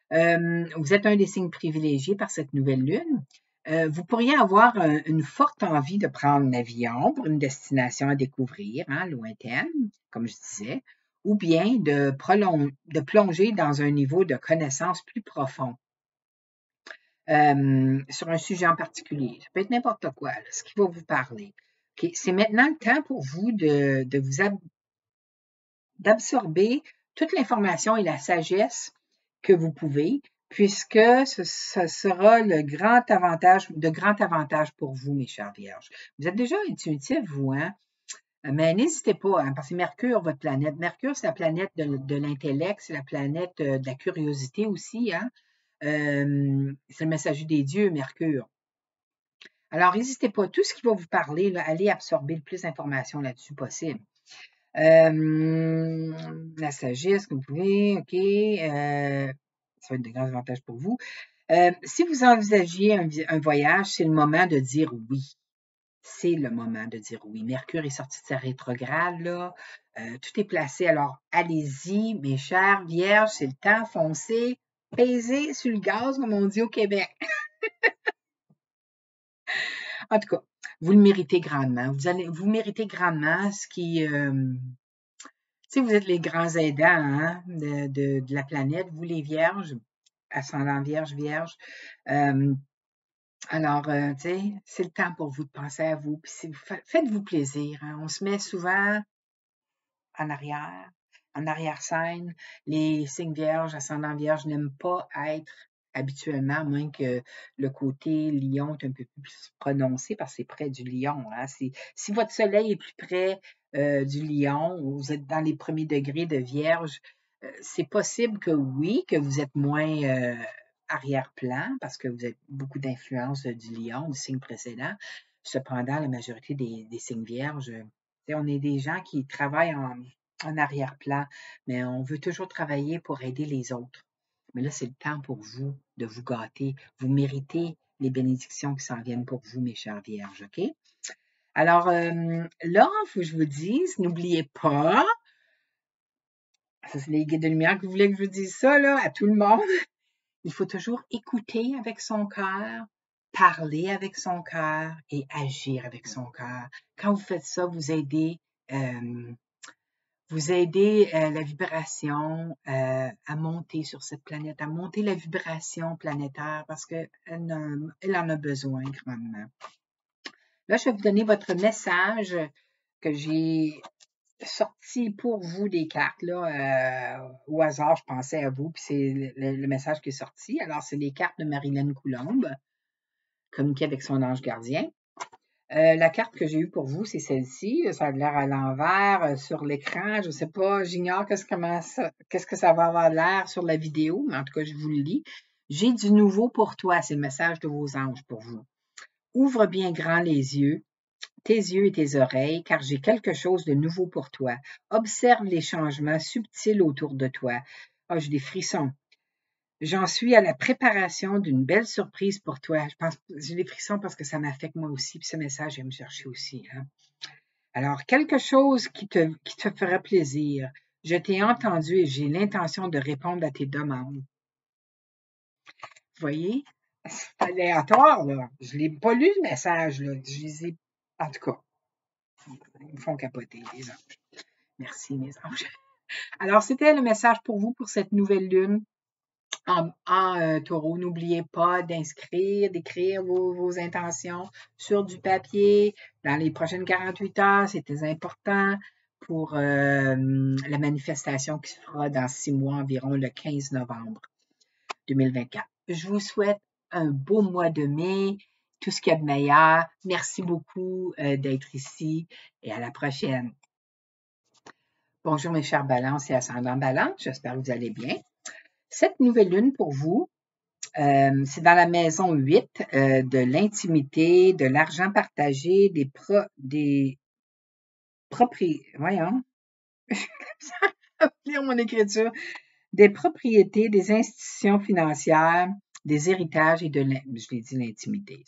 Vous êtes un des signes privilégiés par cette nouvelle lune. Vous pourriez avoir une forte envie de prendre l'avion pour une destination à découvrir, hein, lointaine, comme je disais, ou bien de plonger dans un niveau de connaissance plus profond sur un sujet en particulier. Ça peut être n'importe quoi, là, ce qui va vous parler. Okay. C'est maintenant le temps pour vous d'absorber toute l'information et la sagesse que vous pouvez, puisque ce sera de grand avantage pour vous, mes chers vierges. Vous êtes déjà intuitifs, vous, hein? Mais n'hésitez pas, hein, parce que Mercure, votre planète. Mercure, c'est la planète de l'intellect, c'est la planète de la curiosité aussi, hein? C'est le messager des dieux, Mercure. Alors, n'hésitez pas, tout ce qui va vous parler, là, allez absorber le plus d'informations là-dessus possible. La sagesse que vous pouvez, OK. Ça va être de grands avantages pour vous. Si vous envisagiez un voyage, c'est le moment de dire oui. C'est le moment de dire oui. Mercure est sorti de sa rétrograde, là. Tout est placé. Alors, allez-y, mes chers vierges, c'est le temps, foncez, pesez sur le gaz, comme on dit au Québec. En tout cas, vous le méritez grandement. Vous méritez grandement ce qui... Si vous êtes les grands aidants hein, de la planète, vous les vierges, ascendant vierge, vierge. Alors, tu sais, c'est le temps pour vous de penser à vous. Puis faites-vous plaisir. Hein. On se met souvent en arrière-scène. Les signes vierges, ascendant vierge n'aiment pas être habituellement, à moins que le côté lion est un peu plus prononcé parce que c'est près du lion. Hein. Si votre soleil est plus près du lion, ou vous êtes dans les premiers degrés de vierge, c'est possible que oui, que vous êtes moins arrière-plan parce que vous avez beaucoup d'influence du lion, du signe précédent. Cependant, la majorité des signes vierges, on est des gens qui travaillent en arrière-plan, mais on veut toujours travailler pour aider les autres. Mais là, c'est le temps pour vous de vous gâter. Vous méritez les bénédictions qui s'en viennent pour vous, mes chers vierges, OK? Alors, là, il faut que je vous dise, n'oubliez pas, ça c'est les guides de lumière qui voulaient que je vous dise ça, là, à tout le monde. Il faut toujours écouter avec son cœur, parler avec son cœur et agir avec son cœur. Quand vous faites ça, vous aidez vous aider la vibration à monter sur cette planète, à monter la vibration planétaire parce qu'elle en a besoin grandement. Là, je vais vous donner votre message que j'ai sorti pour vous des cartes. Là, au hasard, je pensais à vous, puis c'est le message qui est sorti. Alors, c'est les cartes de Marilyn Coulombe, communiquer avec son ange gardien. La carte que j'ai eue pour vous, c'est celle-ci. Ça a l'air à l'envers sur l'écran. Je ne sais pas, j'ignore qu'est-ce que ça va avoir l'air sur la vidéo, mais en tout cas, je vous le lis. J'ai du nouveau pour toi. C'est le message de vos anges pour vous. Ouvre bien grand les yeux, tes yeux et tes oreilles, car j'ai quelque chose de nouveau pour toi. Observe les changements subtils autour de toi. Ah, j'ai des frissons. J'en suis à la préparation d'une belle surprise pour toi. Je pense, j'ai des frissons parce que ça m'affecte moi aussi, puis ce message vient me chercher aussi. Hein? Alors, quelque chose qui te fera plaisir. Je t'ai entendu et j'ai l'intention de répondre à tes demandes. Vous voyez? C'est aléatoire, là. Je ne l'ai pas lu, le message, là. Je les ai... En tout cas, ils me font capoter, les anges. Merci, mes anges. Alors, c'était le message pour vous pour cette nouvelle lune. En taureau, n'oubliez pas d'écrire vos intentions sur du papier dans les prochaines 48 heures. C'est très important pour la manifestation qui se fera dans 6 mois environ, le 15 novembre 2024. Je vous souhaite un beau mois de mai, tout ce qu'il y a de meilleur. Merci beaucoup d'être ici et à la prochaine. Bonjour mes chers balances et ascendants balance, j'espère que vous allez bien. Cette nouvelle lune pour vous, c'est dans la maison 8 de l'intimité, de l'argent partagé, des propriétés. Voyons, lire mon écriture. Des propriétés, des institutions financières, des héritages et je l'ai dit, l'intimité.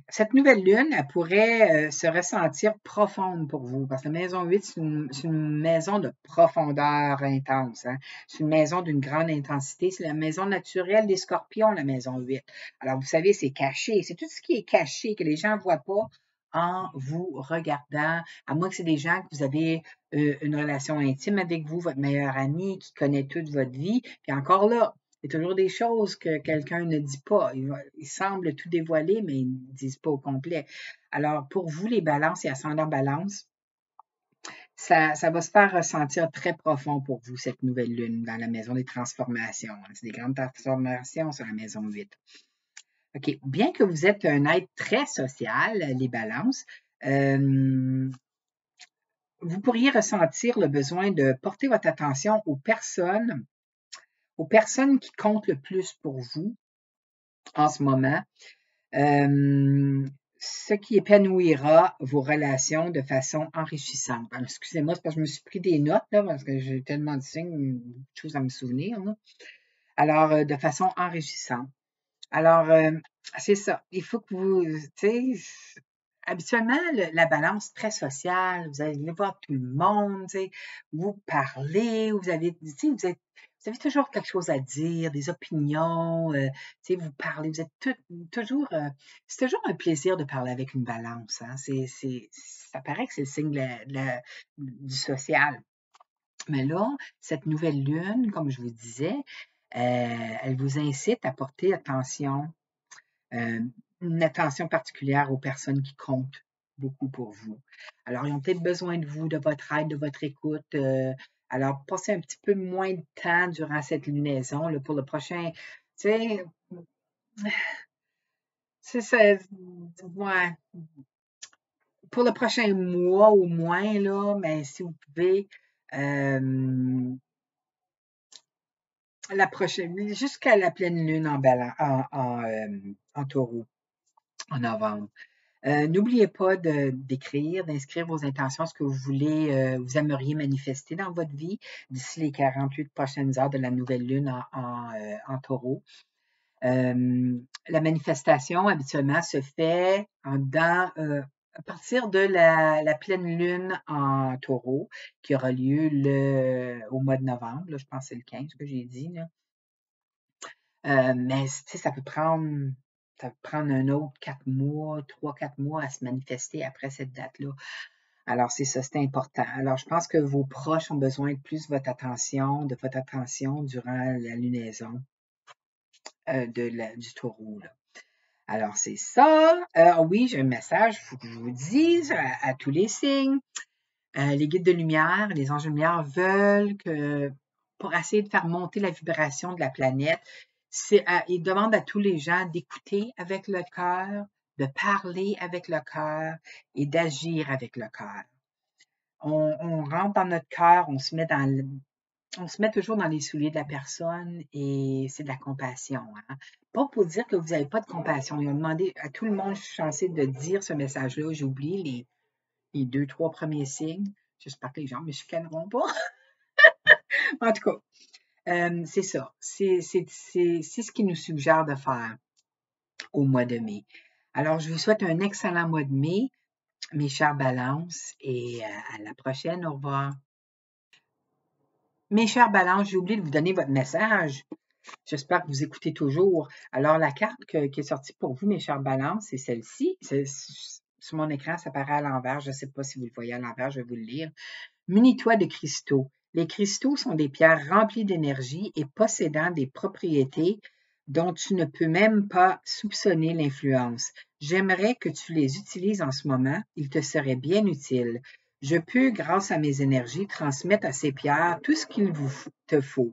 Cette nouvelle lune, elle pourrait se ressentir profonde pour vous, parce que la maison 8, c'est une maison de profondeur intense. Hein? C'est une maison d'une grande intensité. C'est la maison naturelle des scorpions, la maison 8. Alors, vous savez, c'est caché. C'est tout ce qui est caché, que les gens ne voient pas en vous regardant, à moins que c'est des gens que vous avez une relation intime avec vous, votre meilleur ami qui connaît toute votre vie. Puis encore là, il y a toujours des choses que quelqu'un ne dit pas. Il semble tout dévoiler, mais ils ne disent pas au complet. Alors, pour vous, les balances et ascendants balance, ça va se faire ressentir très profond pour vous, cette nouvelle lune dans la maison des transformations. C'est des grandes transformations sur la maison 8. OK. Bien que vous êtes un être très social, les balances, vous pourriez ressentir le besoin de porter votre attention aux personnes qui comptent le plus pour vous en ce moment, ce qui épanouira vos relations de façon enrichissante. Alors, excusez-moi, c'est parce que je me suis pris des notes, là, parce que j'ai tellement de signes, de choses à me souvenir. Là. Alors, de façon enrichissante. Alors, c'est ça. Il faut que vous, tu sais, habituellement, la balance très sociale, vous allez voir tout le monde, tu sais, vous parlez, vous avez, tu sais, vous avez toujours quelque chose à dire, des opinions, tu sais, vous parlez, vous êtes toujours, c'est toujours un plaisir de parler avec une balance, hein. Ça paraît que c'est le signe du social. Mais là, cette nouvelle lune, comme je vous disais, elle vous incite à porter attention, une attention particulière aux personnes qui comptent beaucoup pour vous. Alors, ils ont peut-être besoin de vous, de votre aide, de votre écoute. Alors, passez un petit peu moins de temps durant cette lunaison là, pour le prochain. Tu sais, c'est ça. Ouais, pour le prochain mois au moins, là, mais si vous pouvez, la prochaine, jusqu'à la pleine lune en taureau, en novembre. N'oubliez pas d'écrire, d'inscrire vos intentions, ce que vous voulez, vous aimeriez manifester dans votre vie d'ici les 48 prochaines heures de la nouvelle lune en taureau. La manifestation, habituellement, se fait à partir de la pleine lune en taureau, qui aura lieu au mois de novembre. Là, je pense que c'est le 15 que j'ai dit. Là. Mais ça peut prendre un autre 4 mois, 3-4 mois à se manifester après cette date-là. Alors, c'est ça, c'est important. Alors, je pense que vos proches ont besoin de plus de votre attention durant la lunaison du taureau, là. Alors, c'est ça. Oui, j'ai un message, il faut que je vous dise à tous les signes. Les guides de lumière, les anges de lumière veulent que, pour essayer de faire monter la vibration de la planète, ils demandent à tous les gens d'écouter avec le cœur, de parler avec le cœur et d'agir avec le cœur. On rentre dans notre cœur, on se met toujours dans les souliers de la personne et c'est de la compassion. Hein? Pas pour dire que vous n'avez pas de compassion. Ils ont demandé à tout le monde, je suis censée de dire ce message-là. J'ai oublié les 2, 3 premiers signes. J'espère que les gens ne me chicaneront pas. En tout cas, c'est ça. C'est ce qu'ils nous suggèrent de faire au mois de mai. Alors, je vous souhaite un excellent mois de mai, mes chères balances, et à la prochaine. Au revoir. Mes chères balances, j'ai oublié de vous donner votre message. J'espère que vous écoutez toujours. Alors, la carte qui est sortie pour vous, mes chères balances, c'est celle-ci. Sur mon écran, ça paraît à l'envers. Je ne sais pas si vous le voyez à l'envers, je vais vous le lire. Munis-toi de cristaux. Les cristaux sont des pierres remplies d'énergie et possédant des propriétés dont tu ne peux même pas soupçonner l'influence. J'aimerais que tu les utilises en ce moment. Ils te seraient bien utiles. Je peux, grâce à mes énergies, transmettre à ces pierres tout ce qu'il te faut.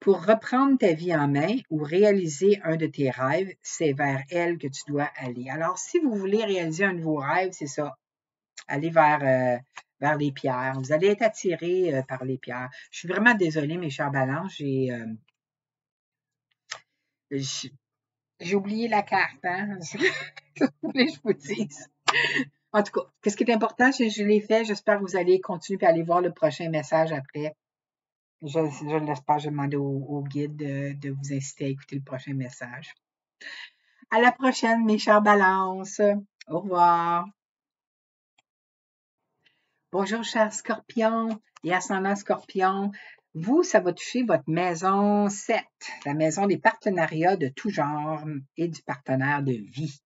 Pour reprendre ta vie en main ou réaliser un de tes rêves, c'est vers elles que tu dois aller. Alors, si vous voulez réaliser un de vos rêves, c'est ça. Allez vers les pierres. Vous allez être attiré par les pierres. Je suis vraiment désolée, mes chers balances. J'ai oublié la carte. Hein? Qu'est-ce que vous voulez que je vous dise? En tout cas, qu'est-ce qui est important, je l'ai fait. J'espère que vous allez continuer et aller voir le prochain message après. Je l'espère. Je vais demander au guide de vous inciter à écouter le prochain message. À la prochaine, mes chères balances. Au revoir. Bonjour, chers scorpions et ascendant scorpion. Vous, ça va toucher votre maison 7, la maison des partenariats de tout genre et du partenaire de vie.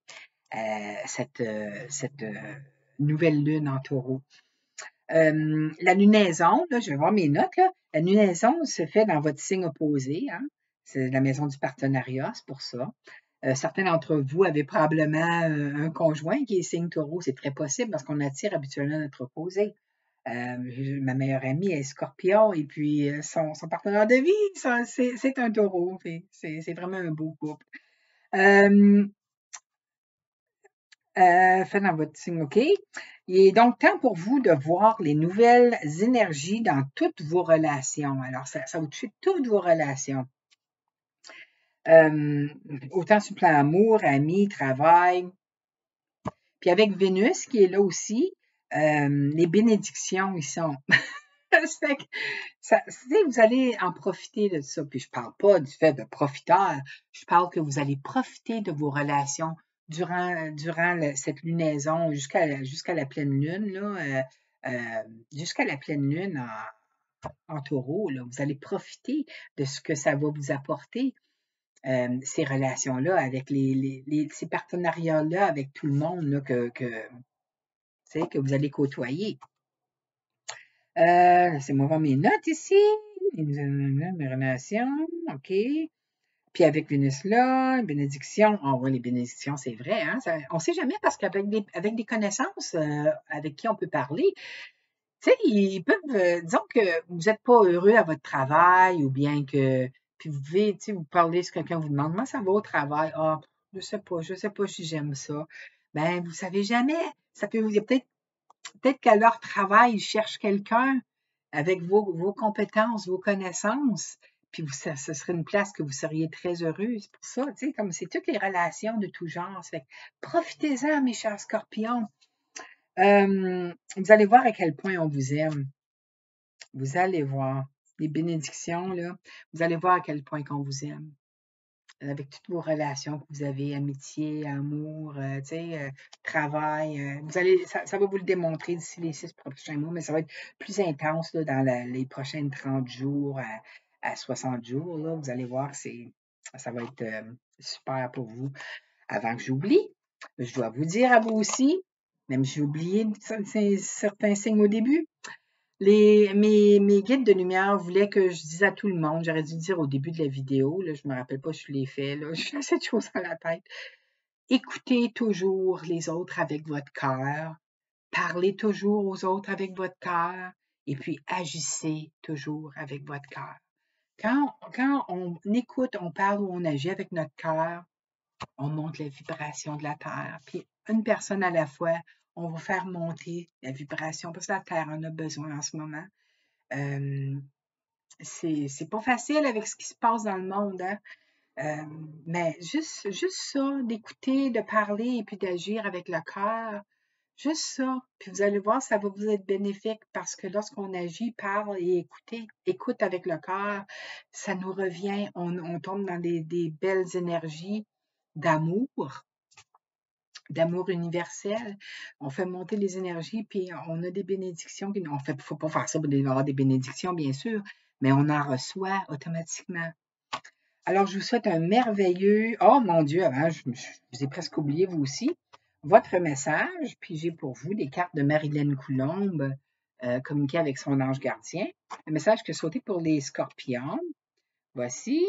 Cette nouvelle lune en taureau. La lunaison, là, je vais voir mes notes, là. La lunaison se fait dans votre signe opposé. Hein? C'est la maison du partenariat, c'est pour ça. Certains d'entre vous avaient probablement un conjoint qui est signe taureau. C'est très possible parce qu'on attire habituellement notre opposé. Ma meilleure amie est scorpion et puis son partenaire de vie, c'est un taureau. C'est vraiment un beau couple. Fait dans votre signe, OK. Il est donc temps pour vous de voir les nouvelles énergies dans toutes vos relations. Alors, ça va toucher toutes vos relations. Autant sur le plan amour, amis, travail. Puis avec Vénus qui est là aussi, les bénédictions, ils sont. Vous allez en profiter de ça. Puis je ne parle pas du fait de profiteur, je parle que vous allez profiter de vos relations durant cette lunaison jusqu'à la pleine lune, là, jusqu'à la pleine lune en taureau. Là, vous allez profiter de ce que ça va vous apporter, ces relations-là, avec ces partenariats-là avec tout le monde là, que vous allez côtoyer. Laissez-moi voir mes notes ici. Mes relations, OK. Puis avec Vénus là, bénédiction. Oh oui, les bénédictions, c'est vrai. Hein? On ne sait jamais parce qu'avec des connaissances avec qui on peut parler, tu sais, ils peuvent, disons que vous n'êtes pas heureux à votre travail ou bien que, puis vous pouvez, tu sais, vous parler si quelqu'un vous demande, comment ça va au travail? Ah, je sais pas si j'aime ça. Ben, vous savez jamais. Ça peut vous, peut-être qu'à leur travail, ils cherchent quelqu'un avec vos compétences, vos connaissances, puis ce serait une place que vous seriez très heureuse pour ça, tu sais, comme c'est toutes les relations de tout genre. Fait profitez-en, mes chers scorpions. Vous allez voir à quel point on vous aime. Vous allez voir les bénédictions, là. Vous allez voir à quel point qu'on vous aime. Avec toutes vos relations que vous avez, amitié, amour, tu sais, travail. Ça va vous le démontrer d'ici les 6 prochains mois, mais ça va être plus intense là, dans les prochaines 30 jours à 60 jours. Là, vous allez voir, ça va être super pour vous. Avant que j'oublie, je dois vous dire à vous aussi, Même j'ai oublié certains signes au début. Mes guides de lumière voulaient que je dise à tout le monde, j'aurais dû le dire au début de la vidéo, là, je me rappelle pas si je l'ai fait, là, j'ai assez de choses à la tête. Écoutez toujours les autres avec votre cœur, parlez toujours aux autres avec votre cœur, et puis agissez toujours avec votre cœur. Quand on écoute, on parle ou on agit avec notre cœur, on monte la vibration de la Terre. Puis une personne à la fois, on va faire monter la vibration parce que la Terre en a besoin en ce moment. C'est pas facile avec ce qui se passe dans le monde, hein? Mais juste ça, d'écouter, de parler et puis d'agir avec le cœur, juste ça. Puis vous allez voir, ça va vous être bénéfique parce que lorsqu'on agit, parle et écoute avec le cœur, ça nous revient, on tombe dans des belles énergies d'amour universel. On fait monter les énergies, puis on a des bénédictions. En fait, il ne faut pas faire ça pour avoir des bénédictions, bien sûr, mais on en reçoit automatiquement. Alors, je vous souhaite un merveilleux... Oh mon Dieu, avant, je vous ai presque oublié, vous aussi, votre message, puis j'ai pour vous des cartes de Marilyn Coulombe, communiquer avec son ange gardien. Un message que sauté pour les scorpions. Voici.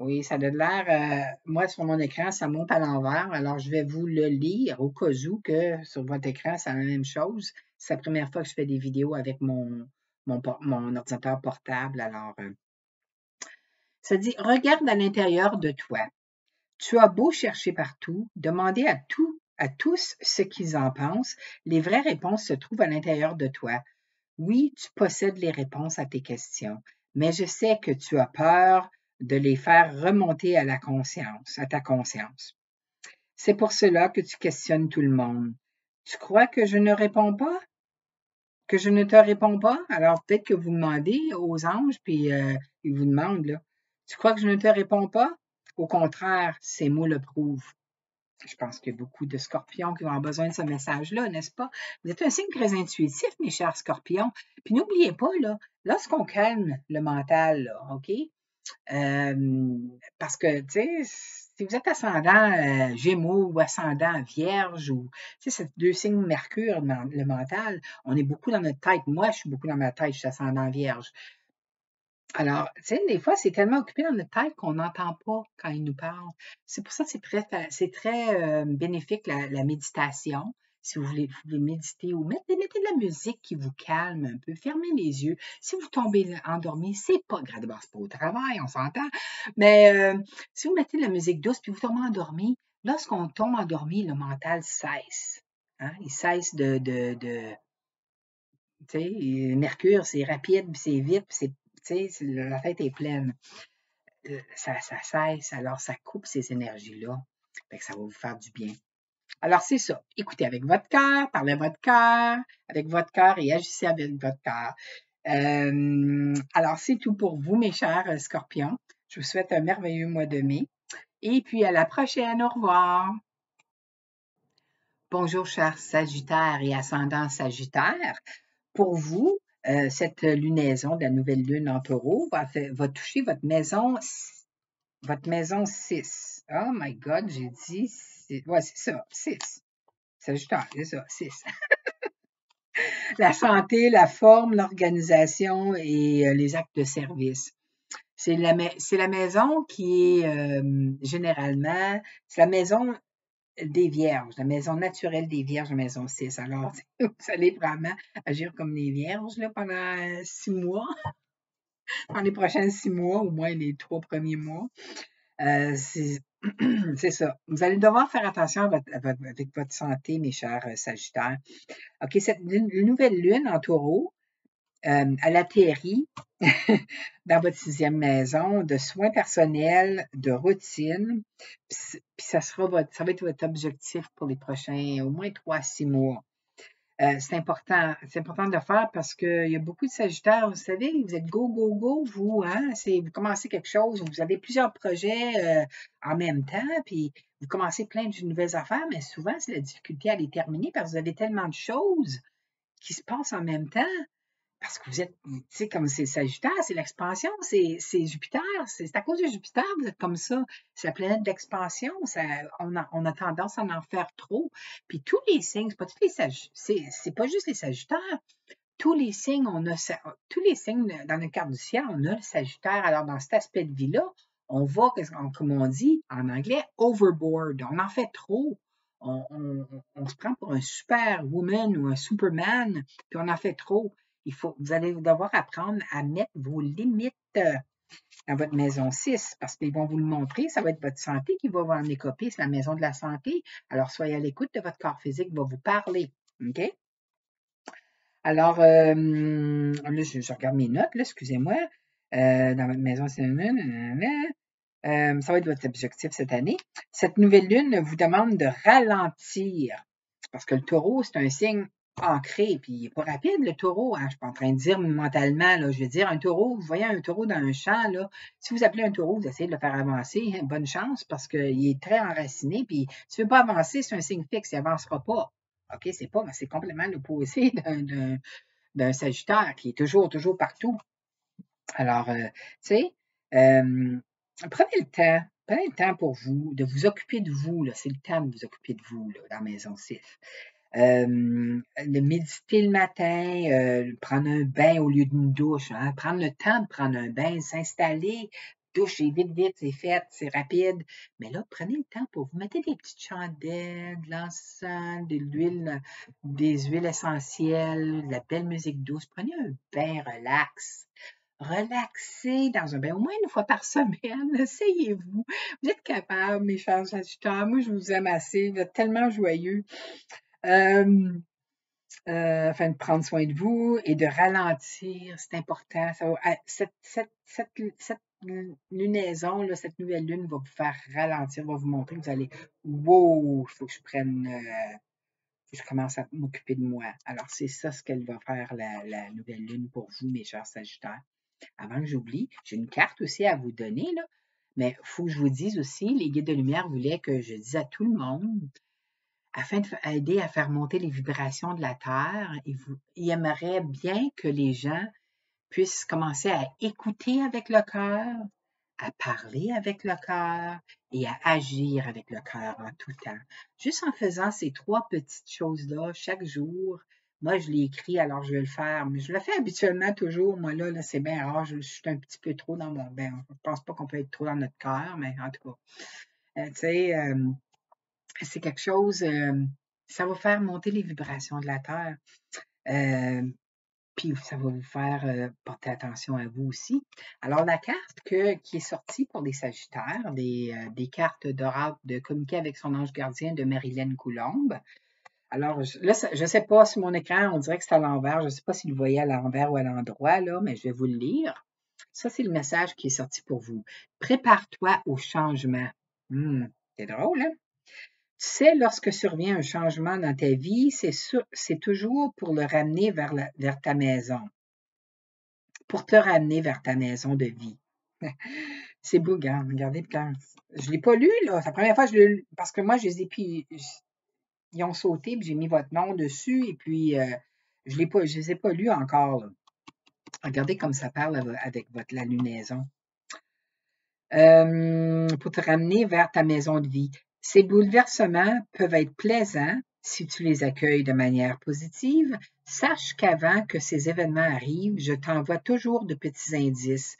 Oui, ça a l'air, moi, sur mon écran, ça monte à l'envers. Alors, je vais vous le lire au cas où que sur votre écran, c'est la même chose. C'est la première fois que je fais des vidéos avec mon ordinateur portable. Alors, ça dit, regarde à l'intérieur de toi. Tu as beau chercher partout, demander à tous ce qu'ils en pensent, les vraies réponses se trouvent à l'intérieur de toi. Oui, tu possèdes les réponses à tes questions, mais je sais que tu as peur de les faire remonter à ta conscience. C'est pour cela que tu questionnes tout le monde. Tu crois que je ne réponds pas? Que je ne te réponds pas? Alors peut-être que vous demandez aux anges, puis ils vous demandent, là, tu crois que je ne te réponds pas? Au contraire, ces mots le prouvent. Je pense qu'il y a beaucoup de scorpions qui vont avoir besoin de ce message-là, n'est-ce pas? Vous êtes un signe très intuitif, mes chers scorpions. Puis n'oubliez pas, là, lorsqu'on calme le mental, là, OK? Parce que, tu sais, si vous êtes ascendant Gémeaux ou ascendant Vierge, ou, tu sais, c'est deux signes Mercure dans le mental, on est beaucoup dans notre tête. Moi, je suis beaucoup dans ma tête, je suis ascendant Vierge. Alors, tu sais, des fois, c'est tellement occupé dans notre tête qu'on n'entend pas quand il nous parle. C'est pour ça que c'est très bénéfique la méditation. Si vous voulez méditer ou mettez de la musique qui vous calme un peu, fermez les yeux. Si vous tombez endormi, c'est pas grave, d'abord, c'est pas au travail, on s'entend. Mais si vous mettez de la musique douce puis vous tombez endormi, lorsqu'on tombe endormi, le mental cesse. Hein? Il cesse tu sais, Mercure, c'est rapide, puis c'est vite, puis tu sais, la tête est pleine. Ça cesse, alors ça coupe ces énergies-là. Fait que ça va vous faire du bien. Alors, c'est ça. Écoutez avec votre cœur, parlez avec votre cœur et agissez avec votre cœur. Alors, c'est tout pour vous, mes chers scorpions. Je vous souhaite un merveilleux mois de mai. Et puis, à la prochaine. Au revoir. Bonjour, chers Sagittaires et ascendants Sagittaires. Pour vous, cette lunaison de la nouvelle lune en taureau va toucher votre maison 6. Oh my God, j'ai dit, ouais, c'est ça, 6. Sagittaire, c'est ça, 6. La santé, la forme, l'organisation et les actes de service. C'est la maison qui est généralement, c'est la maison des vierges, la maison naturelle des vierges, la maison 6. Alors, vous allez vraiment agir comme les vierges là, pendant 6 mois, dans les prochains 6 mois, au moins les 3 premiers mois. C'est ça. Vous allez devoir faire attention avec votre santé, mes chers Sagittaires. OK, cette nouvelle lune en taureau, elle atterrit dans votre 6e maison de soins personnels, de routine. Puis ça va être votre objectif pour les prochains au moins 3 à 6 mois. C'est important de le faire parce qu'il y a beaucoup de Sagittaires, vous savez, vous êtes go, go, go, vous, hein? Vous commencez quelque chose, vous avez plusieurs projets en même temps, puis vous commencez plein de nouvelles affaires, mais souvent, c'est la difficulté à les terminer parce que vous avez tellement de choses qui se passent en même temps parce que vous êtes, tu sais, comme c'est Sagittaire, c'est l'expansion, c'est Jupiter, c'est à cause de Jupiter, vous êtes comme ça. C'est la planète d'expansion, on a tendance à en faire trop. Puis tous les signes, c'est pas tous les c'est pas juste les Sagittaires, tous les signes, tous les signes dans notre carte du ciel, on a le Sagittaire. Alors, dans cet aspect de vie-là, on va, comme on dit en anglais, overboard. On en fait trop. On se prend pour un superwoman ou un superman, puis on en fait trop. Vous allez devoir apprendre à mettre vos limites dans votre maison 6, parce qu'ils vont vous le montrer. Ça va être votre santé qui va en écoper. C'est la maison de la santé. Alors, soyez à l'écoute de votre corps physique, va vous parler. OK? Alors, là, je regarde mes notes, là, excusez-moi. Dans votre maison, c'est ça va être votre objectif cette année. Cette nouvelle lune vous demande de ralentir. Parce que le taureau, c'est un signe ancré, puis il n'est pas rapide, le taureau. Hein, je ne suis pas en train de dire mentalement, là, je veux dire, un taureau, vous voyez un taureau dans un champ, là, si vous appelez un taureau, vous essayez de le faire avancer, hein, bonne chance, parce qu'il est très enraciné, puis si tu ne veux pas avancer, c'est un signe fixe, il n'avancera pas. OK, c'est complètement l'opposé d'un Sagittaire qui est toujours partout. Alors, tu sais, prenez le temps pour vous, de vous occuper de vous, là. C'est le temps de vous occuper de vous, là, dans la maison 6. De méditer le matin, prendre un bain au lieu d'une douche, hein, prendre le temps de prendre un bain, s'installer, douche, c'est vite, c'est fait, c'est rapide. Mais là, prenez le temps pour vous mettre des petites chandelles, de l'encens, de l'huile, des huiles essentielles, de la belle musique douce. Prenez un bain relax. Relaxez dans un bain, au moins une fois par semaine. Essayez-vous. Vous êtes capables, mes chers Sagittaires. Moi, je vous aime assez. Vous êtes tellement joyeux. Afin de prendre soin de vous et de ralentir, c'est important. Cette lunaison, là, cette nouvelle lune va vous faire ralentir, va vous montrer que vous allez, wow, il faut que je je commence à m'occuper de moi. Alors, c'est ça ce qu'elle va faire, la nouvelle lune pour vous, mes chers Sagittaires. Avant que j'oublie, j'ai une carte aussi à vous donner, là, mais il faut que je vous dise aussi, les guides de lumière voulaient que je dise à tout le monde, afin d'aider à faire monter les vibrations de la Terre, il aimerait bien que les gens puissent commencer à écouter avec le cœur, à parler avec le cœur et à agir avec le cœur en tout temps. Juste en faisant ces 3 petites choses-là chaque jour, moi je l'ai écrit, alors je vais le faire, mais je le fais habituellement toujours. Moi là c'est bien rare, je suis un petit peu trop dans mon bain. Je pense pas qu'on peut être trop dans notre cœur, mais en tout cas, tu sais, c'est quelque chose, ça va faire monter les vibrations de la Terre. Puis ça va vous faire porter attention à vous aussi. Alors, la carte qui est sortie pour les Sagittaires, des cartes d'oracle de communiquer avec son ange gardien de Marilyn Coulombe. Alors, là, je ne sais pas sur mon écran, on dirait que c'est à l'envers. Je ne sais pas si vous le voyez à l'envers ou à l'endroit, là, mais je vais vous le lire. Ça, c'est le message qui est sorti pour vous. Prépare-toi au changement. C'est drôle, hein? Tu sais, lorsque survient un changement dans ta vie, c'est toujours pour le ramener vers ta maison, pour te ramener vers ta maison de vie. C'est beau, regardez, quand je ne l'ai pas lu, là. C'est la première fois que je l'ai lu, parce que moi, je les ai, puis ils ont sauté, puis j'ai mis votre nom dessus, et puis je ne les ai pas lus encore, là. Regardez comme ça parle avec la lunaison. Pour te ramener vers ta maison de vie. Ces bouleversements peuvent être plaisants si tu les accueilles de manière positive. Sache qu'avant que ces événements arrivent, je t'envoie toujours de petits indices.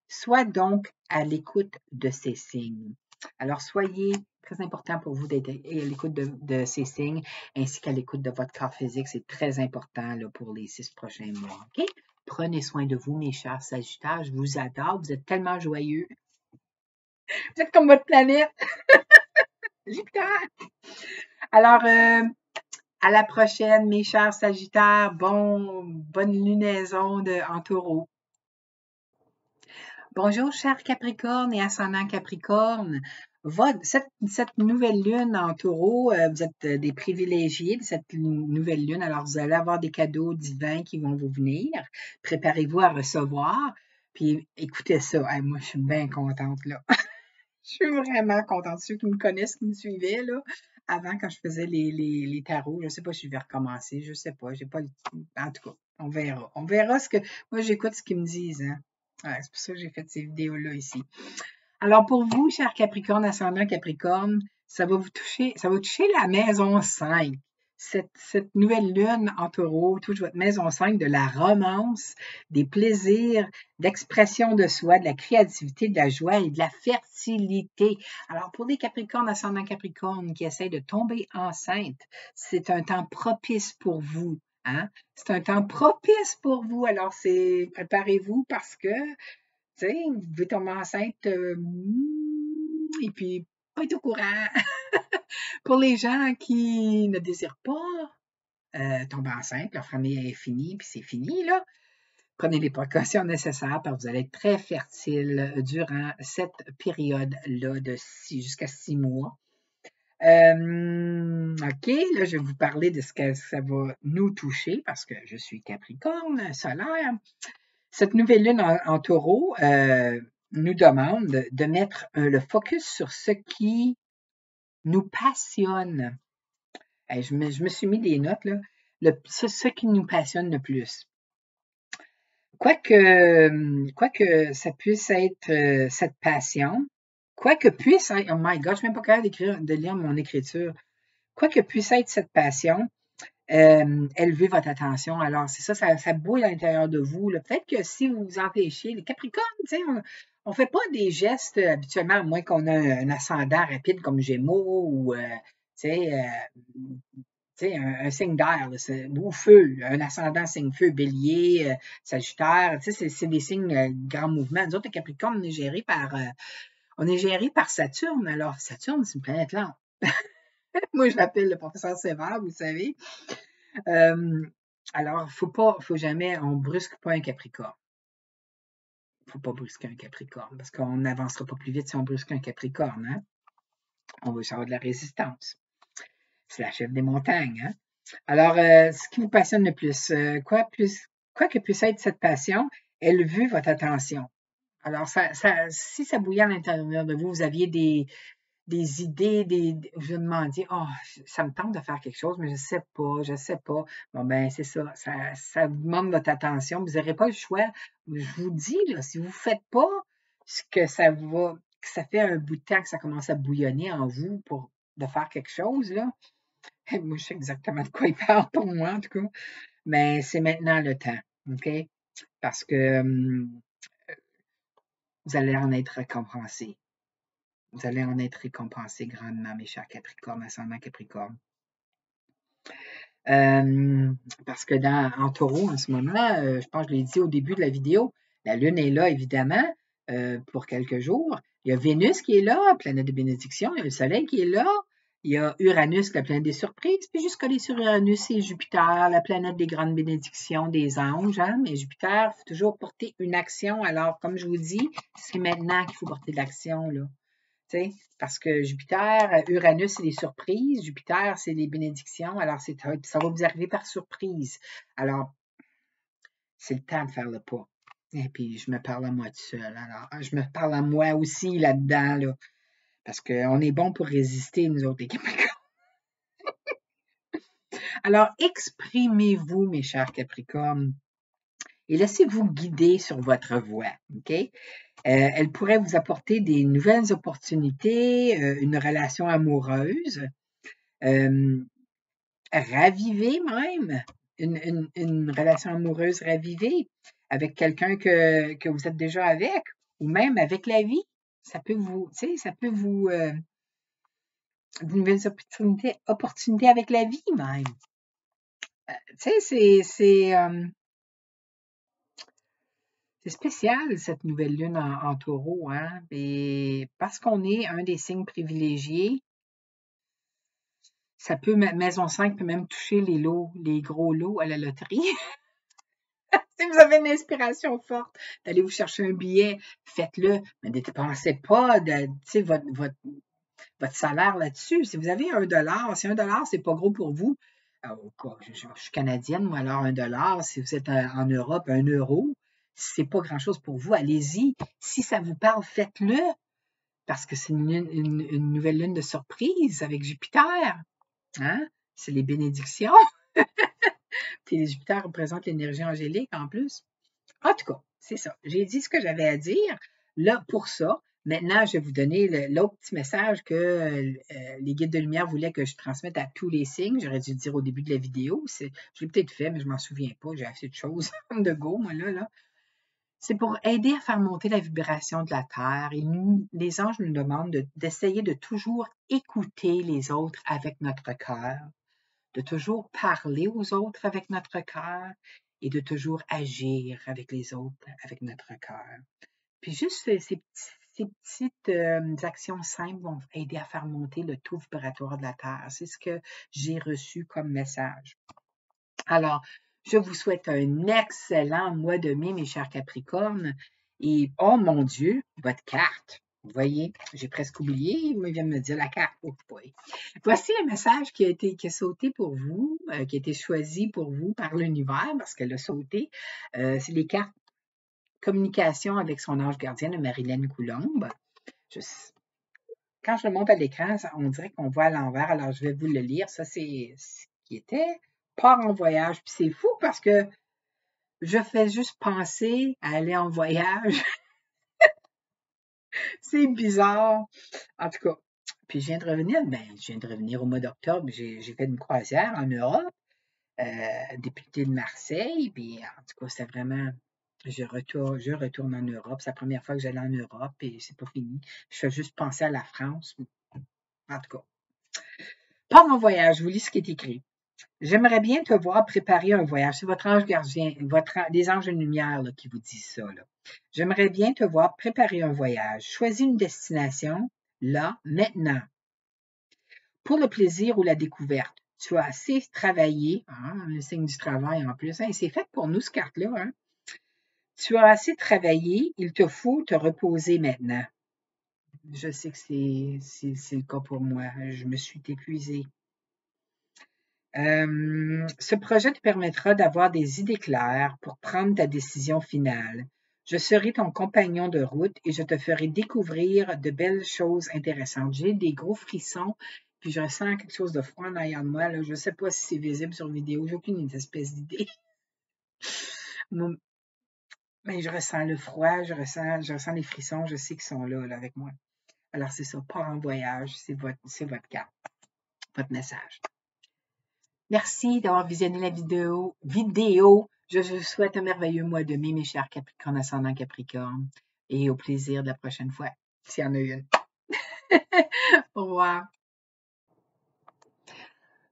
Sois donc à l'écoute de ces signes. Alors, soyez très important pour vous d'être à l'écoute de ces signes, ainsi qu'à l'écoute de votre corps physique. C'est très important là, pour les 6 prochains mois. OK? Prenez soin de vous, mes chers Sagittaires. Je vous adore. Vous êtes tellement joyeux. Vous êtes comme votre planète. Jupiter. Alors, à la prochaine, mes chers Sagittaires. Bonne lunaison en taureau. Bonjour, chers Capricorne et ascendant Capricorne. Cette nouvelle lune en taureau, vous êtes des privilégiés de cette nouvelle lune. Alors, vous allez avoir des cadeaux divins qui vont vous venir. Préparez-vous à recevoir. Puis, écoutez ça. Moi, je suis bien contente, là. Je suis vraiment contente. Ceux qui me connaissent, qui me suivaient, là, avant, quand je faisais les tarots, je ne sais pas si je vais recommencer. Je ne sais pas. J'ai pas en tout cas, On verra. On verra ce que... Moi, j'écoute ce qu'ils me disent. Hein? Ouais, c'est pour ça que j'ai fait ces vidéos-là ici. Alors, pour vous, chers Capricorne, ascendant Capricorne, ça va toucher la maison 5. Cette nouvelle lune en taureau touche votre maison 5 de la romance, des plaisirs, d'expression de soi, de la créativité, de la joie et de la fertilité. Alors, pour les Capricornes, ascendant Capricorne qui essayent de tomber enceinte, c'est un temps propice pour vous. Hein? C'est un temps propice pour vous. Alors, préparez-vous parce que tu sais, vous pouvez tomber enceinte et puis pas être au courant. Pour les gens qui ne désirent pas tomber enceinte, leur famille est finie, puis c'est fini, là. Prenez les précautions nécessaires parce que vous allez être très fertile durant cette période-là de jusqu'à 6 mois. OK, là, je vais vous parler de ce que ça va nous toucher parce que je suis Capricorne solaire. Cette nouvelle lune en taureau nous demande de mettre le focus sur ce qui nous passionne. Je me suis mis des notes, là. Ce qui nous passionne le plus. Quoique ça puisse être cette passion, quoique puisse être, oh my God, je suis même pas capable de lire mon écriture. Quoique puisse être cette passion, élevez votre attention. Alors, c'est ça bouille à l'intérieur de vous. Peut-être que si vous vous empêchez, les Capricornes, tu sais, on ne fait pas des gestes habituellement, à moins qu'on ait un ascendant rapide comme Gémeaux ou, tu sais, un signe d'air, ou feu, un ascendant signe feu, Bélier, Sagittaire, tu sais, c'est des signes grands mouvements. Nous autres, les Capricornes, on est gérés par Saturne. Alors, Saturne, c'est une planète lente. Moi, je l'appelle le professeur sévère, vous savez. Alors, faut jamais, on brusque pas un Capricorne. Faut pas brusquer un Capricorne, parce qu'on n'avancera pas plus vite si on brusque un Capricorne, hein. On va avoir de la résistance. C'est la chef des montagnes, hein. Alors, ce qui vous passionne le plus, quoi que puisse être cette passion, elle veut votre attention. Alors, si ça bouillait à l'intérieur de vous, vous aviez des idées, vous vous demandiez, oh, ça me tente de faire quelque chose, mais je sais pas. Bon, ben, c'est ça vous demande votre attention, vous n'aurez pas le choix. Je vous dis, là, si vous ne faites pas ce que ça fait un bout de temps que ça commence à bouillonner en vous de faire quelque chose, là, moi, je sais exactement de quoi il parle pour moi, en tout cas, mais c'est maintenant le temps, OK? Parce que vous allez en être récompensé. Vous allez en être récompensé grandement, mes chers Capricornes, ascendant Capricorne. Parce que en taureau, en ce moment, je pense que je l'ai dit au début de la vidéo, la Lune est là, évidemment, pour quelques jours. Il y a Vénus qui est là, planète de bénédiction. Il y a le Soleil qui est là. Il y a Uranus, la planète des surprises. Puis jusqu'à aller sur Uranus, c'est Jupiter, la planète des grandes bénédictions, des anges. Hein? Mais Jupiter, il faut toujours porter une action. Alors, comme je vous dis, c'est maintenant qu'il faut porter de l'action, là. Parce que Jupiter, Uranus, c'est les surprises. Jupiter, c'est les bénédictions. Alors, ça va vous arriver par surprise. Alors, c'est le temps de faire le pas. Et puis, je me parle à moi tout seul. Alors, je me parle à moi aussi là-dedans, là. Parce qu'on est bon pour résister, nous autres, les Capricornes. Alors, exprimez-vous, mes chers Capricornes, et laissez-vous guider sur votre voie, OK? Elle pourrait vous apporter des nouvelles opportunités, une relation amoureuse, ravivée même, une relation amoureuse ravivée avec quelqu'un que vous êtes déjà avec, ou même avec la vie. Ça peut vous, tu sais, de nouvelles opportunités avec la vie même. Tu sais, c'est spécial, cette nouvelle lune en taureau, hein? Et parce qu'on est un des signes privilégiés, maison 5 peut même toucher les gros lots à la loterie. Si vous avez une inspiration forte d'aller vous chercher un billet, faites-le, mais ne dépensez pas votre salaire là-dessus. Si vous avez $1, si $1, c'est pas gros pour vous, je suis canadienne, moi, alors $1, si vous êtes en Europe, €1, c'est pas grand-chose pour vous, allez-y. Si ça vous parle, faites-le, parce que c'est une nouvelle lune de surprise avec Jupiter. Hein? C'est les bénédictions. puis Jupiter représente l'énergie angélique en plus. En tout cas, c'est ça. J'ai dit ce que j'avais à dire là pour ça. Maintenant, je vais vous donner l'autre petit message que les guides de lumière voulaient que je transmette à tous les signes. J'aurais dû le dire au début de la vidéo. Je l'ai peut-être fait, mais je m'en souviens pas. J'ai assez de choses de go, moi, là. C'est pour aider à faire monter la vibration de la Terre. Et les anges nous demandent d'essayer de toujours écouter les autres avec notre cœur, de toujours parler aux autres avec notre cœur et de toujours agir avec les autres avec notre cœur. Puis juste ces petites actions simples vont aider à faire monter le taux vibratoire de la Terre. C'est ce que j'ai reçu comme message. Alors, je vous souhaite un excellent mois de mai, mes chers Capricornes. Et, oh mon Dieu, votre carte. Vous voyez, j'ai presque oublié, il vient de me dire la carte. Oh boy. Voici un message qui a sauté pour vous, qui a été choisi pour vous par l'univers, parce qu'elle a sauté. C'est les cartes communication avec son ange gardien de Marilyn Coulombe. Quand je le monte à l'écran, on dirait qu'on voit à l'envers, alors je vais vous le lire. Ça, c'est ce qui était part en voyage. Puis c'est fou parce que je fais juste penser à aller en voyage. C'est bizarre. En tout cas, puis je viens de revenir au mois d'octobre. J'ai fait une croisière en Europe, député de Marseille. Puis en tout cas, c'est vraiment. Je retourne en Europe. C'est la première fois que j'allais en Europe et c'est pas fini. Je fais juste penser à la France. En tout cas. Part en voyage, je vous lis ce qui est écrit. J'aimerais bien te voir préparer un voyage. C'est votre ange gardien, des anges de lumière là, qui vous disent ça. J'aimerais bien te voir préparer un voyage. Choisis une destination, là, maintenant, pour le plaisir ou la découverte. Tu as assez travaillé, hein, le signe du travail en plus. Hein, c'est fait pour nous, cette carte-là. Hein. Tu as assez travaillé, il te faut te reposer maintenant. Je sais que c'est le cas pour moi. Je me suis épuisée. Ce projet te permettra d'avoir des idées claires pour prendre ta décision finale. Je serai ton compagnon de route et je te ferai découvrir de belles choses intéressantes. J'ai des gros frissons, puis je ressens quelque chose de froid en arrière de moi. Là. Je ne sais pas si c'est visible sur vidéo, j'ai aucune espèce d'idée. Mais je ressens le froid, je ressens les frissons, je sais qu'ils sont là, avec moi. Alors, c'est ça, part en voyage, c'est votre cas, votre message. Merci d'avoir visionné la vidéo. Je vous souhaite un merveilleux mois de mai, mes chers Capricornes ascendant Capricorne. Et au plaisir de la prochaine fois, s'il y en a une. Au revoir.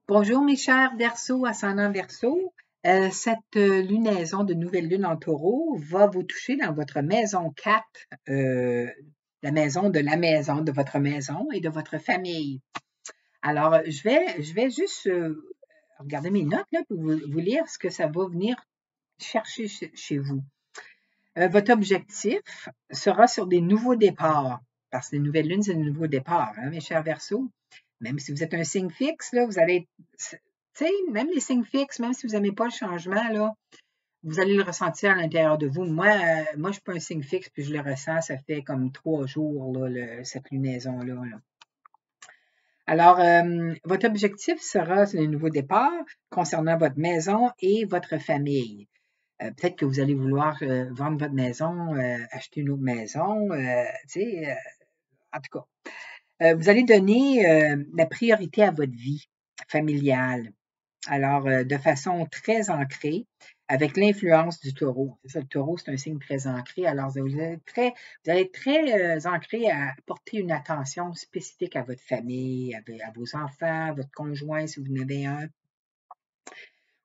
Bonjour, mes chers Verseaux ascendant Verseau. Cette lunaison de nouvelle lune en taureau va vous toucher dans votre maison 4, la maison de votre maison et de votre famille. Alors, je vais juste regarder mes notes là, pour vous lire ce que ça va venir chercher chez vous. Votre objectif sera sur des nouveaux départs, parce que les nouvelles lunes, c'est des nouveaux départs, hein, mes chers Verseaux. Même si vous êtes un signe fixe, là, vous allez, tu sais, même les signes fixes, même si vous n'aimez pas le changement, là, vous allez le ressentir à l'intérieur de vous. Moi, je ne suis pas un signe fixe, puis je le ressens, ça fait comme 3 jours, là, cette lunaison-là. Là. Alors, votre objectif sera le nouveau départ concernant votre maison et votre famille. Peut-être que vous allez vouloir vendre votre maison, acheter une autre maison, en tout cas. Vous allez donner la priorité à votre vie familiale. Alors, de façon très ancrée, avec l'influence du taureau. C'est ça, le taureau, c'est un signe très ancré. Alors, vous allez être très ancré à porter une attention spécifique à votre famille, à vos enfants, à votre conjoint, si vous en avez un.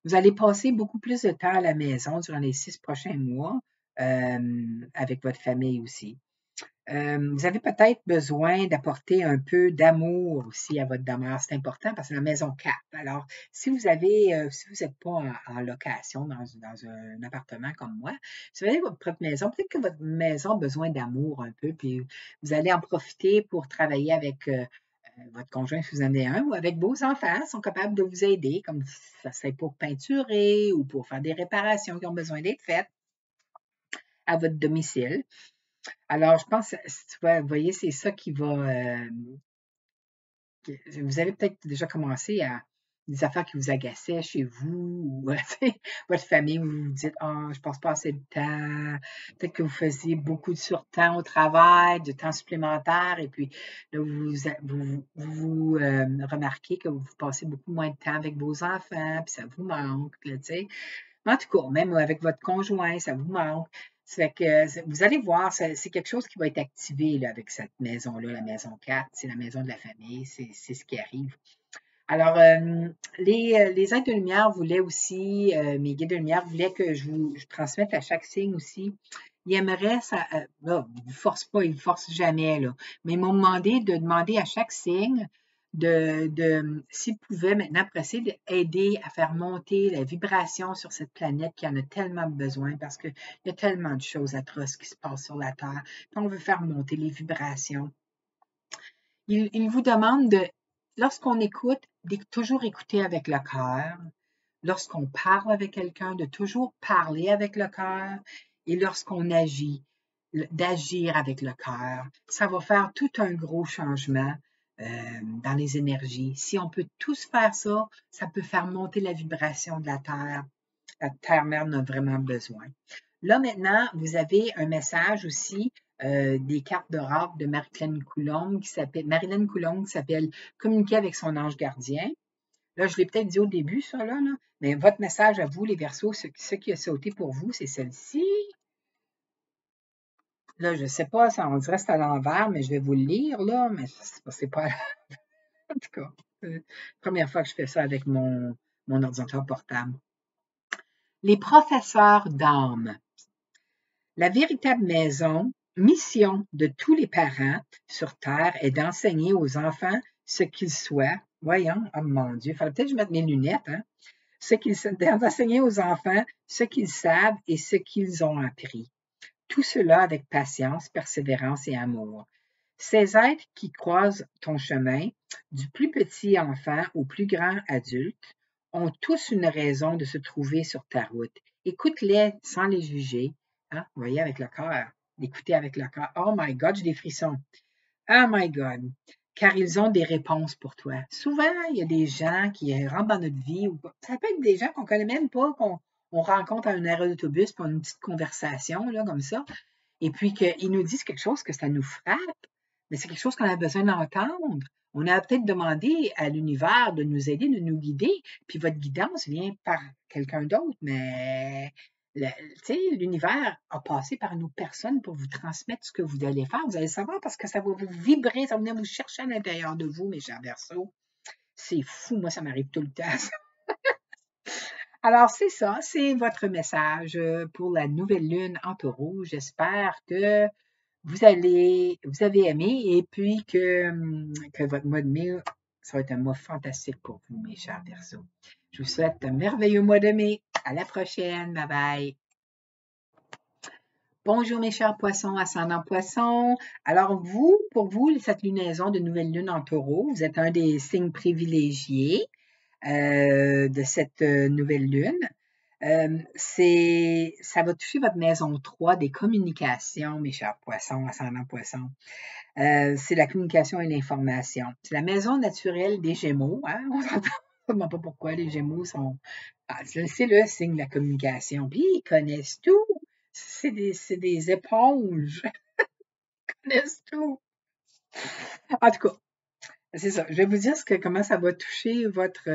Vous allez passer beaucoup plus de temps à la maison durant les 6 prochains mois avec votre famille aussi. Vous avez peut-être besoin d'apporter un peu d'amour aussi à votre demeure. C'est important parce que c'est la maison 4. Alors, si vous n'êtes pas en location dans un appartement comme moi, si vous avez votre propre maison, peut-être que votre maison a besoin d'amour un peu, puis vous allez en profiter pour travailler avec votre conjoint si vous en avez un, ou avec vos enfants, sont capables de vous aider, comme ça serait pour peinturer ou pour faire des réparations qui ont besoin d'être faites à votre domicile. Alors, je pense, vous voyez, c'est ça qui va. Vous avez peut-être déjà commencé des affaires qui vous agaçaient chez vous, ou votre famille, vous vous dites, ah, je passe pas assez de temps. Peut-être que vous faisiez beaucoup de surtemps au travail, de temps supplémentaire, et puis là, vous remarquez que vous passez beaucoup moins de temps avec vos enfants, puis ça vous manque, là, tu sais. En tout cas, même avec votre conjoint, ça vous manque. Ça fait que vous allez voir, c'est quelque chose qui va être activé là, avec cette maison-là, la maison 4, c'est la maison de la famille, c'est ce qui arrive. Alors, les aides de lumière voulaient aussi, mes guides de lumière voulaient que je transmette à chaque signe aussi. Ils aimeraient ça, là, ils ne forcent pas, ils ne forcent jamais, là. Mais ils m'ont demandé de demander à chaque signe s'ils pouvaient maintenant presser d'aider à faire monter la vibration sur cette planète qui en a tellement besoin parce qu'il y a tellement de choses atroces qui se passent sur la Terre. Puis on veut faire monter les vibrations. Il vous demande de, lorsqu'on écoute, de toujours écouter avec le cœur. Lorsqu'on parle avec quelqu'un, de toujours parler avec le cœur. Et lorsqu'on agit, d'agir avec le cœur. Ça va faire tout un gros changement dans les énergies. Si on peut tous faire ça, ça peut faire monter la vibration de la Terre. La Terre-Mère en a vraiment besoin. Là, maintenant, vous avez un message aussi des cartes d'oracle de Marilyn Coulombe qui s'appelle Communiquer avec son ange gardien. Là, je l'ai peut-être dit au début, ça, là, mais votre message à vous, les Verseaux, ce qui a sauté pour vous, c'est celle-ci. Là, je ne sais pas, ça, on dirait que c'est à l'envers, mais je vais vous le lire, là, mais c'est pas. En tout cas, première fois que je fais ça avec mon ordinateur portable. Les professeurs d'âme. La véritable mission de tous les parents sur Terre est d'enseigner aux enfants ce qu'ils soient. Voyons, oh mon Dieu, il fallait peut-être que je mette mes lunettes, hein? D'enseigner aux enfants ce qu'ils savent et ce qu'ils ont appris. Tout cela avec patience, persévérance et amour. Ces êtres qui croisent ton chemin, du plus petit enfant au plus grand adulte, ont tous une raison de se trouver sur ta route. Écoute-les sans les juger. Hein? Vous voyez, avec le cœur. Écoutez avec le cœur. Oh my God, j'ai des frissons. Oh my God. Car ils ont des réponses pour toi. Souvent, il y a des gens qui rentrent dans notre vie, ou ça peut être des gens qu'on ne connaît même pas, qu'on rencontre à un arrêt d'autobus pour une petite conversation, là, comme ça, et puis qu'ils nous disent quelque chose que ça nous frappe, mais c'est quelque chose qu'on a besoin d'entendre. On a peut-être demandé à l'univers de nous aider, de nous guider, puis votre guidance vient par quelqu'un d'autre, mais l'univers a passé par nos personnes pour vous transmettre ce que vous allez faire. Vous allez savoir parce que ça va vous vibrer, ça va venir vous chercher à l'intérieur de vous, mes chers Verseaux. C'est fou, moi, ça m'arrive tout le temps. Alors, c'est ça, c'est votre message pour la nouvelle lune en taureau. J'espère que vous avez aimé et puis que votre mois de mai, ça va être un mois fantastique pour vous, mes chers Verseaux. Je vous souhaite un merveilleux mois de mai. À la prochaine. Bye bye. Bonjour mes chers poissons, ascendant poisson. Alors pour vous, cette lunaison de nouvelle lune en taureau, vous êtes un des signes privilégiés de cette nouvelle lune. Ça va toucher votre maison 3 des communications, mes chers poissons, ascendant poissons. C'est la communication et l'information. C'est la maison naturelle des Gémeaux. Hein? On s'entend pas pourquoi les Gémeaux sont... c'est le signe de la communication. Puis ils connaissent tout. C'est des éponges. Ils connaissent tout. En tout cas, c'est ça. Je vais vous dire comment ça va toucher votre...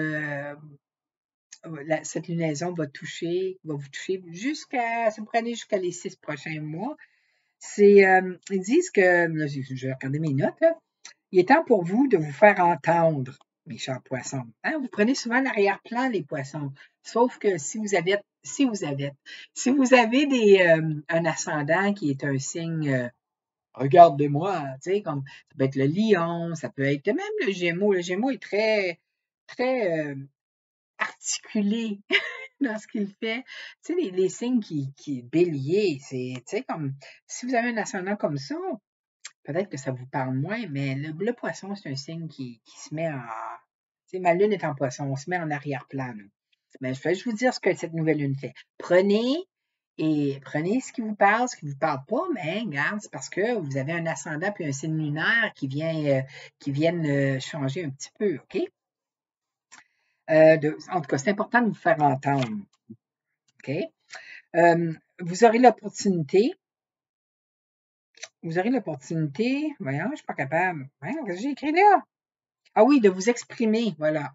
cette lunaison va vous toucher ça pourrait aller jusqu'à les 6 prochains mois. Ils disent que, là, je vais regarder mes notes, là. Il est temps pour vous de vous faire entendre, mes chers poissons. Hein? Vous prenez souvent l'arrière-plan, les poissons. Sauf que si vous avez un ascendant qui est un signe, regardez-moi, tu sais, comme ça peut être le lion, ça peut être même le Gémeaux. Le Gémeaux est très, très articulé dans ce qu'il fait. Tu sais, les signes qui bélier, c'est, tu sais, comme si vous avez un ascendant comme ça, peut-être que ça vous parle moins, mais le poisson, c'est un signe qui se met en... Tu sais, ma lune est en poisson, on se met en arrière-plan. Mais je vais juste vous dire ce que cette nouvelle lune fait. Prenez ce qui vous parle, ce qui ne vous parle pas, mais regarde, c'est parce que vous avez un ascendant puis un signe lunaire qui viennent changer un petit peu, OK? En tout cas, c'est important de vous faire entendre. OK? Vous aurez l'opportunité, voyons, je ne suis pas capable. Voyons, qu'est-ce que j'ai écrit là? Ah oui, de vous exprimer, voilà.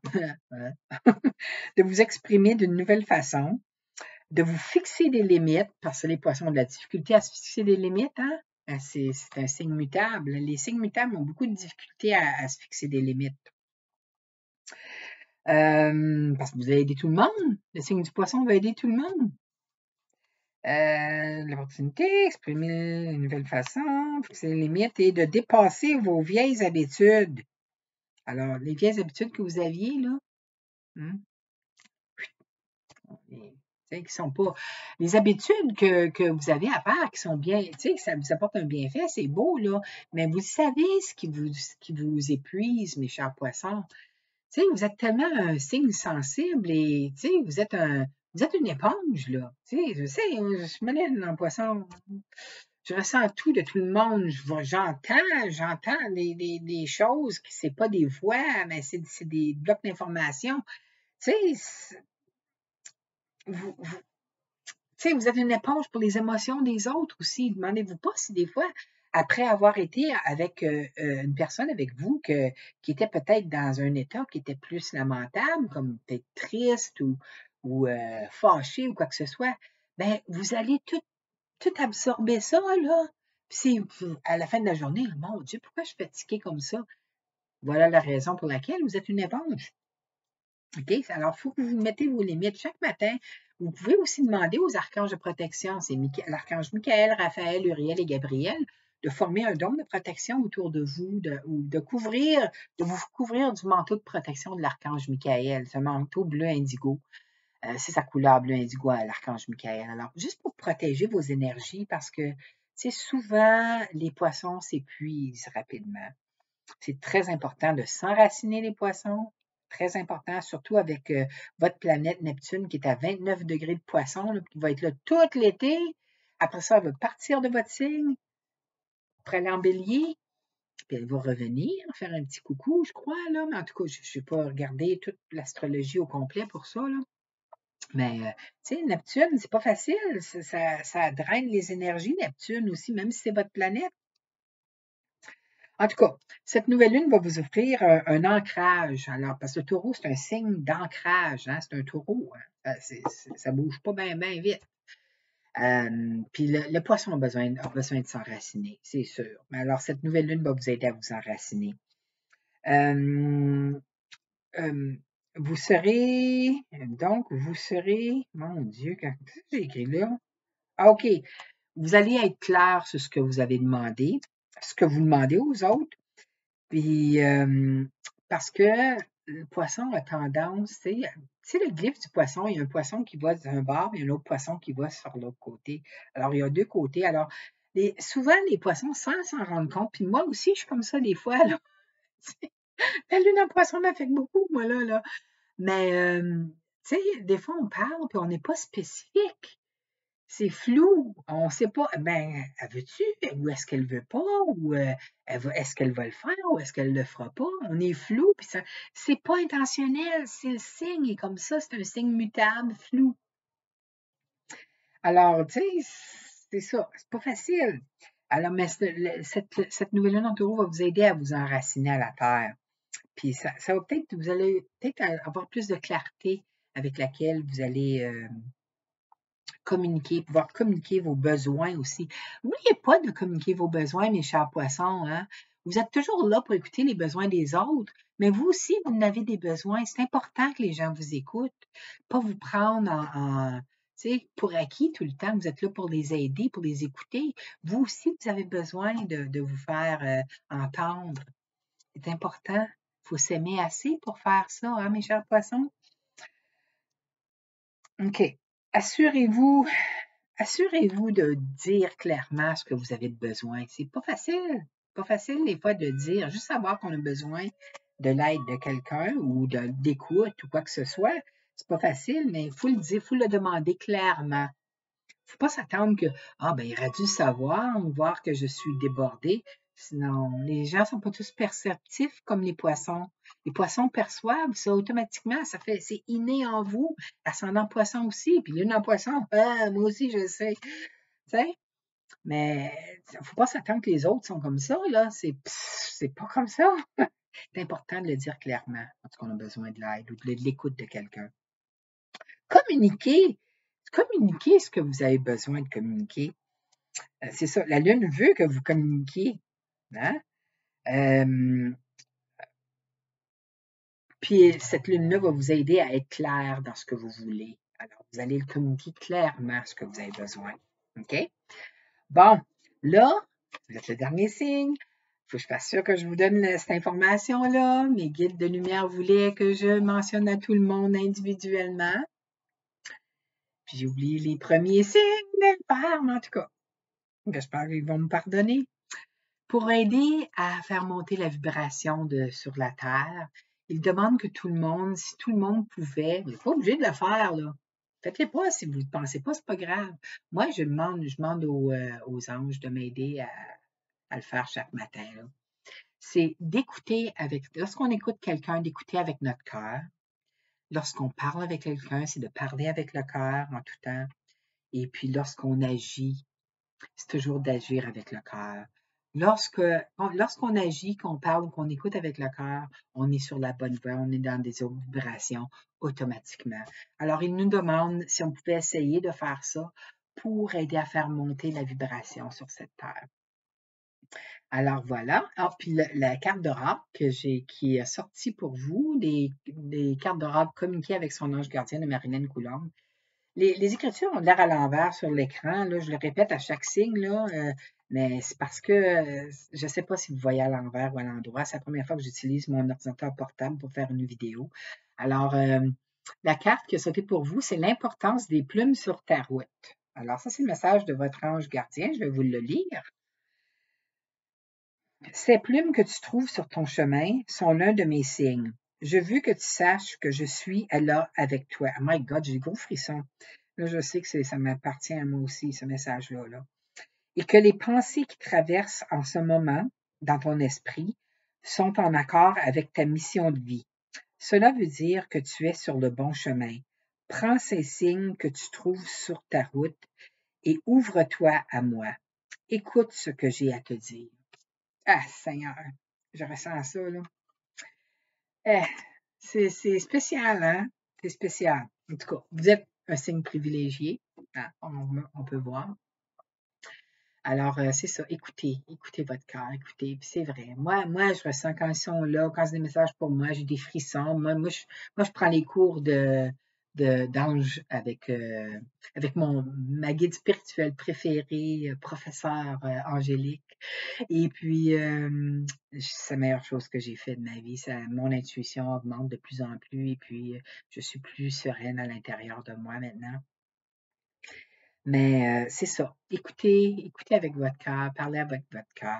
De vous exprimer d'une nouvelle façon, de vous fixer des limites, parce que les poissons ont de la difficulté à se fixer des limites, hein? C'est un signe mutable. Les signes mutables ont beaucoup de difficulté à se fixer des limites. Parce que vous allez aider tout le monde. Le signe du poisson va aider tout le monde. L'opportunité, exprimer une nouvelle façon, fixer les limites et de dépasser vos vieilles habitudes. Alors, les vieilles habitudes que vous aviez, là, qui sont pas. Les habitudes que vous avez à faire, qui sont bien, que ça vous apporte un bienfait, c'est beau, là, mais vous savez ce qui vous épuise, mes chers poissons. Vous êtes tellement un signe sensible et vous êtes une éponge, là. Je sais, je me lève dans le poisson. Je ressens tout de tout le monde. J'entends des choses qui c'est pas des voix, mais c'est des blocs d'information. Vous, vous êtes une éponge pour les émotions des autres aussi. Demandez-vous pas si des fois, après avoir été avec une personne avec vous qui était peut-être dans un état qui était plus lamentable, comme peut-être triste ou fâché ou quoi que ce soit, ben vous allez tout absorber ça, là. Puis à la fin de la journée, mon Dieu, pourquoi je suis fatiguée comme ça? Voilà la raison pour laquelle vous êtes une éponge. OK? Alors, il faut que vous mettez vos limites chaque matin. Vous pouvez aussi demander aux archanges de protection, c'est l'archange Michael, Raphaël, Uriel et Gabriel, de former un dôme de protection autour de vous, ou de vous couvrir du manteau de protection de l'archange Michael, ce manteau bleu indigo. C'est sa couleur bleu indigo à l'archange Michael. Alors, juste pour protéger vos énergies, parce que, souvent, les poissons s'épuisent rapidement. C'est très important de s'enraciner les poissons. Très important, surtout avec votre planète Neptune qui est à 29 degrés de poisson, là, qui va être là tout l'été. Après ça, elle va partir de votre signe pour aller en bélier. Puis elle va revenir, faire un petit coucou, je crois, là. Mais en tout cas, je n'ai pas regardé toute l'astrologie au complet pour ça, là. Mais, tu sais, Neptune, c'est pas facile. Ça draine les énergies, Neptune aussi, même si c'est votre planète. En tout cas, cette nouvelle lune va vous offrir un ancrage. Alors, parce que le taureau, c'est un signe d'ancrage, hein? C'est un taureau, hein? Ça bouge pas bien vite. Puis le poisson a besoin de s'enraciner, c'est sûr. Mais alors, cette nouvelle lune va vous aider à vous enraciner. Vous serez, mon Dieu, qu'est-ce que j'ai écrit là? Ah, OK. Vous allez être clair sur ce que vous avez demandé, ce que vous demandez aux autres. Puis, parce que le poisson a tendance, tu sais, le glyphe du poisson, il y a un poisson qui va d'un bord, et un autre poisson qui va sur l'autre côté. Alors, il y a deux côtés. Alors, souvent, les poissons, sans s'en rendre compte, puis moi aussi, je suis comme ça des fois, là. La lune en poisson m'affecte beaucoup, moi, là. Mais, tu sais, des fois, on parle, puis on n'est pas spécifique. C'est flou. On ne sait pas, ben, elle veut-tu ou est-ce qu'elle veut pas ou est-ce qu'elle va le faire ou est-ce qu'elle le fera pas? On est flou, puis ça, c'est pas intentionnel, c'est le signe est comme ça, c'est un signe mutable, flou. Alors, tu sais, c'est ça, c'est pas facile. Alors, mais cette nouvelle lune en taureau va vous aider à vous enraciner à la terre. Puis ça va vous allez peut-être avoir plus de clarté avec laquelle vous allez pouvoir communiquer vos besoins aussi. N'oubliez pas de communiquer vos besoins, mes chers poissons, hein. Vous êtes toujours là pour écouter les besoins des autres, mais vous aussi, vous en avez des besoins. C'est important que les gens vous écoutent, pas vous prendre pour acquis tout le temps. Vous êtes là pour les aider, pour les écouter. Vous aussi, vous avez besoin de vous faire entendre. C'est important. Il faut s'aimer assez pour faire ça, hein, mes chers poissons? OK. Assurez-vous de dire clairement ce que vous avez besoin. C'est pas facile. Pas facile, des fois, de dire, juste savoir qu'on a besoin de l'aide de quelqu'un ou d'écoute ou quoi que ce soit. C'est pas facile, mais il faut le dire, il faut le demander clairement. Il ne faut pas s'attendre que, ben, il aurait dû savoir ou voir que je suis débordée. Sinon, les gens ne sont pas tous perceptifs comme les poissons. Les poissons perçoivent ça automatiquement. C'est inné en vous. Ascendant poisson aussi. Puis lune en poisson, moi aussi, je sais. Tu sais? Mais il ne faut pas s'attendre que les autres sont comme ça, là. C'est pas comme ça. C'est important de le dire clairement quand on a besoin de l'aide ou de l'écoute de quelqu'un. Communiquer. Communiquer ce que vous avez besoin de communiquer. C'est ça. La Lune veut que vous communiquiez. Hein? Puis cette Lune-là va vous aider à être clair dans ce que vous voulez. Alors, vous allez le communiquer clairement ce que vous avez besoin. OK? Bon, là, vous êtes le dernier signe. Il faut que je fasse sûr que je vous donne cette information-là. Mes guides de lumière voulaient que je mentionne à tout le monde individuellement. Puis j'ai oublié les premiers signes de le faire, mais en tout cas, j'espère qu'ils vont me pardonner. Pour aider à faire monter la vibration sur la Terre, ils demandent que tout le monde, si tout le monde pouvait, vous n'êtes pas obligé de le faire, là. Faites-le pas si vous ne pensez pas, c'est pas grave. Moi, je demande aux anges de m'aider à le faire chaque matin, là. C'est d'écouter lorsqu'on écoute quelqu'un, d'écouter avec notre cœur. Lorsqu'on parle avec quelqu'un, c'est de parler avec le cœur en tout temps. Et puis, lorsqu'on agit, c'est toujours d'agir avec le cœur. Lorsqu'on agit, qu'on parle ou qu'on écoute avec le cœur, on est sur la bonne voie, on est dans des autres vibrations automatiquement. Alors, il nous demande si on pouvait essayer de faire ça pour aider à faire monter la vibration sur cette terre. Alors voilà. Puis la carte d'oracle qui est sortie pour vous, des cartes d'oracle communiquées avec son ange gardien de Marilyn Coulombe. Les écritures ont l'air à l'envers sur l'écran. Là, je le répète à chaque signe, là, mais c'est parce que je ne sais pas si vous voyez à l'envers ou à l'endroit. C'est la première fois que j'utilise mon ordinateur portable pour faire une vidéo. Alors, la carte qui a sauté pour vous, c'est l'importance des plumes sur ta route. Alors, ça, c'est le message de votre ange gardien. Je vais vous le lire. Ces plumes que tu trouves sur ton chemin sont l'un de mes signes. Je veux que tu saches que je suis là avec toi. Oh my God, j'ai des gros frissons. Là, je sais que ça m'appartient à moi aussi, ce message-là. Là. Et que les pensées qui traversent en ce moment dans ton esprit sont en accord avec ta mission de vie. Cela veut dire que tu es sur le bon chemin. Prends ces signes que tu trouves sur ta route et ouvre-toi à moi. Écoute ce que j'ai à te dire. Ah, Seigneur, je ressens ça, là. C'est spécial, hein? C'est spécial. En tout cas, vous êtes un signe privilégié, hein? On peut voir. Alors, c'est ça, écoutez votre cœur, écoutez. Puis c'est vrai. Moi, je ressens quand ils sont là, quand c'est des messages pour moi, j'ai des frissons. Moi, je prends les cours d'ange avec ma guide spirituelle préférée, professeure Angélique. Et puis, c'est la meilleure chose que j'ai fait de ma vie. Mon intuition augmente de plus en plus et puis je suis plus sereine à l'intérieur de moi maintenant. Mais c'est ça. Écoutez avec votre cœur, parlez avec votre cœur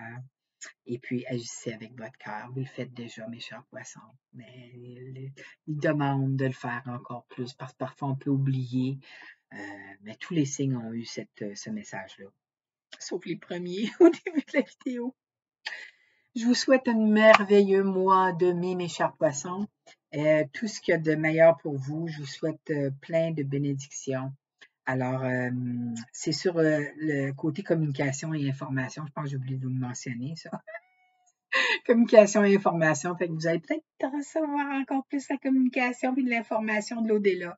et puis agissez avec votre cœur. Vous le faites déjà, mes chers poissons. Mais il demande de le faire encore plus parce que parfois on peut oublier. Mais tous les signes ont eu ce message-là. Sauf les premiers au début de la vidéo. Je vous souhaite un merveilleux mois de mai, mes chers poissons. Tout ce qu'il y a de meilleur pour vous. Je vous souhaite plein de bénédictions. Alors, c'est sur le côté communication et information. Je pense que j'ai oublié de vous le mentionner, ça. Communication et information. Fait que vous allez peut-être recevoir encore plus la communication et de l'information de l'au-delà.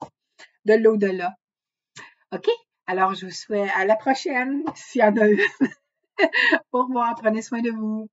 De l'au-delà. OK? Alors, je vous souhaite à la prochaine, s'il y en a une. Au revoir. Prenez soin de vous.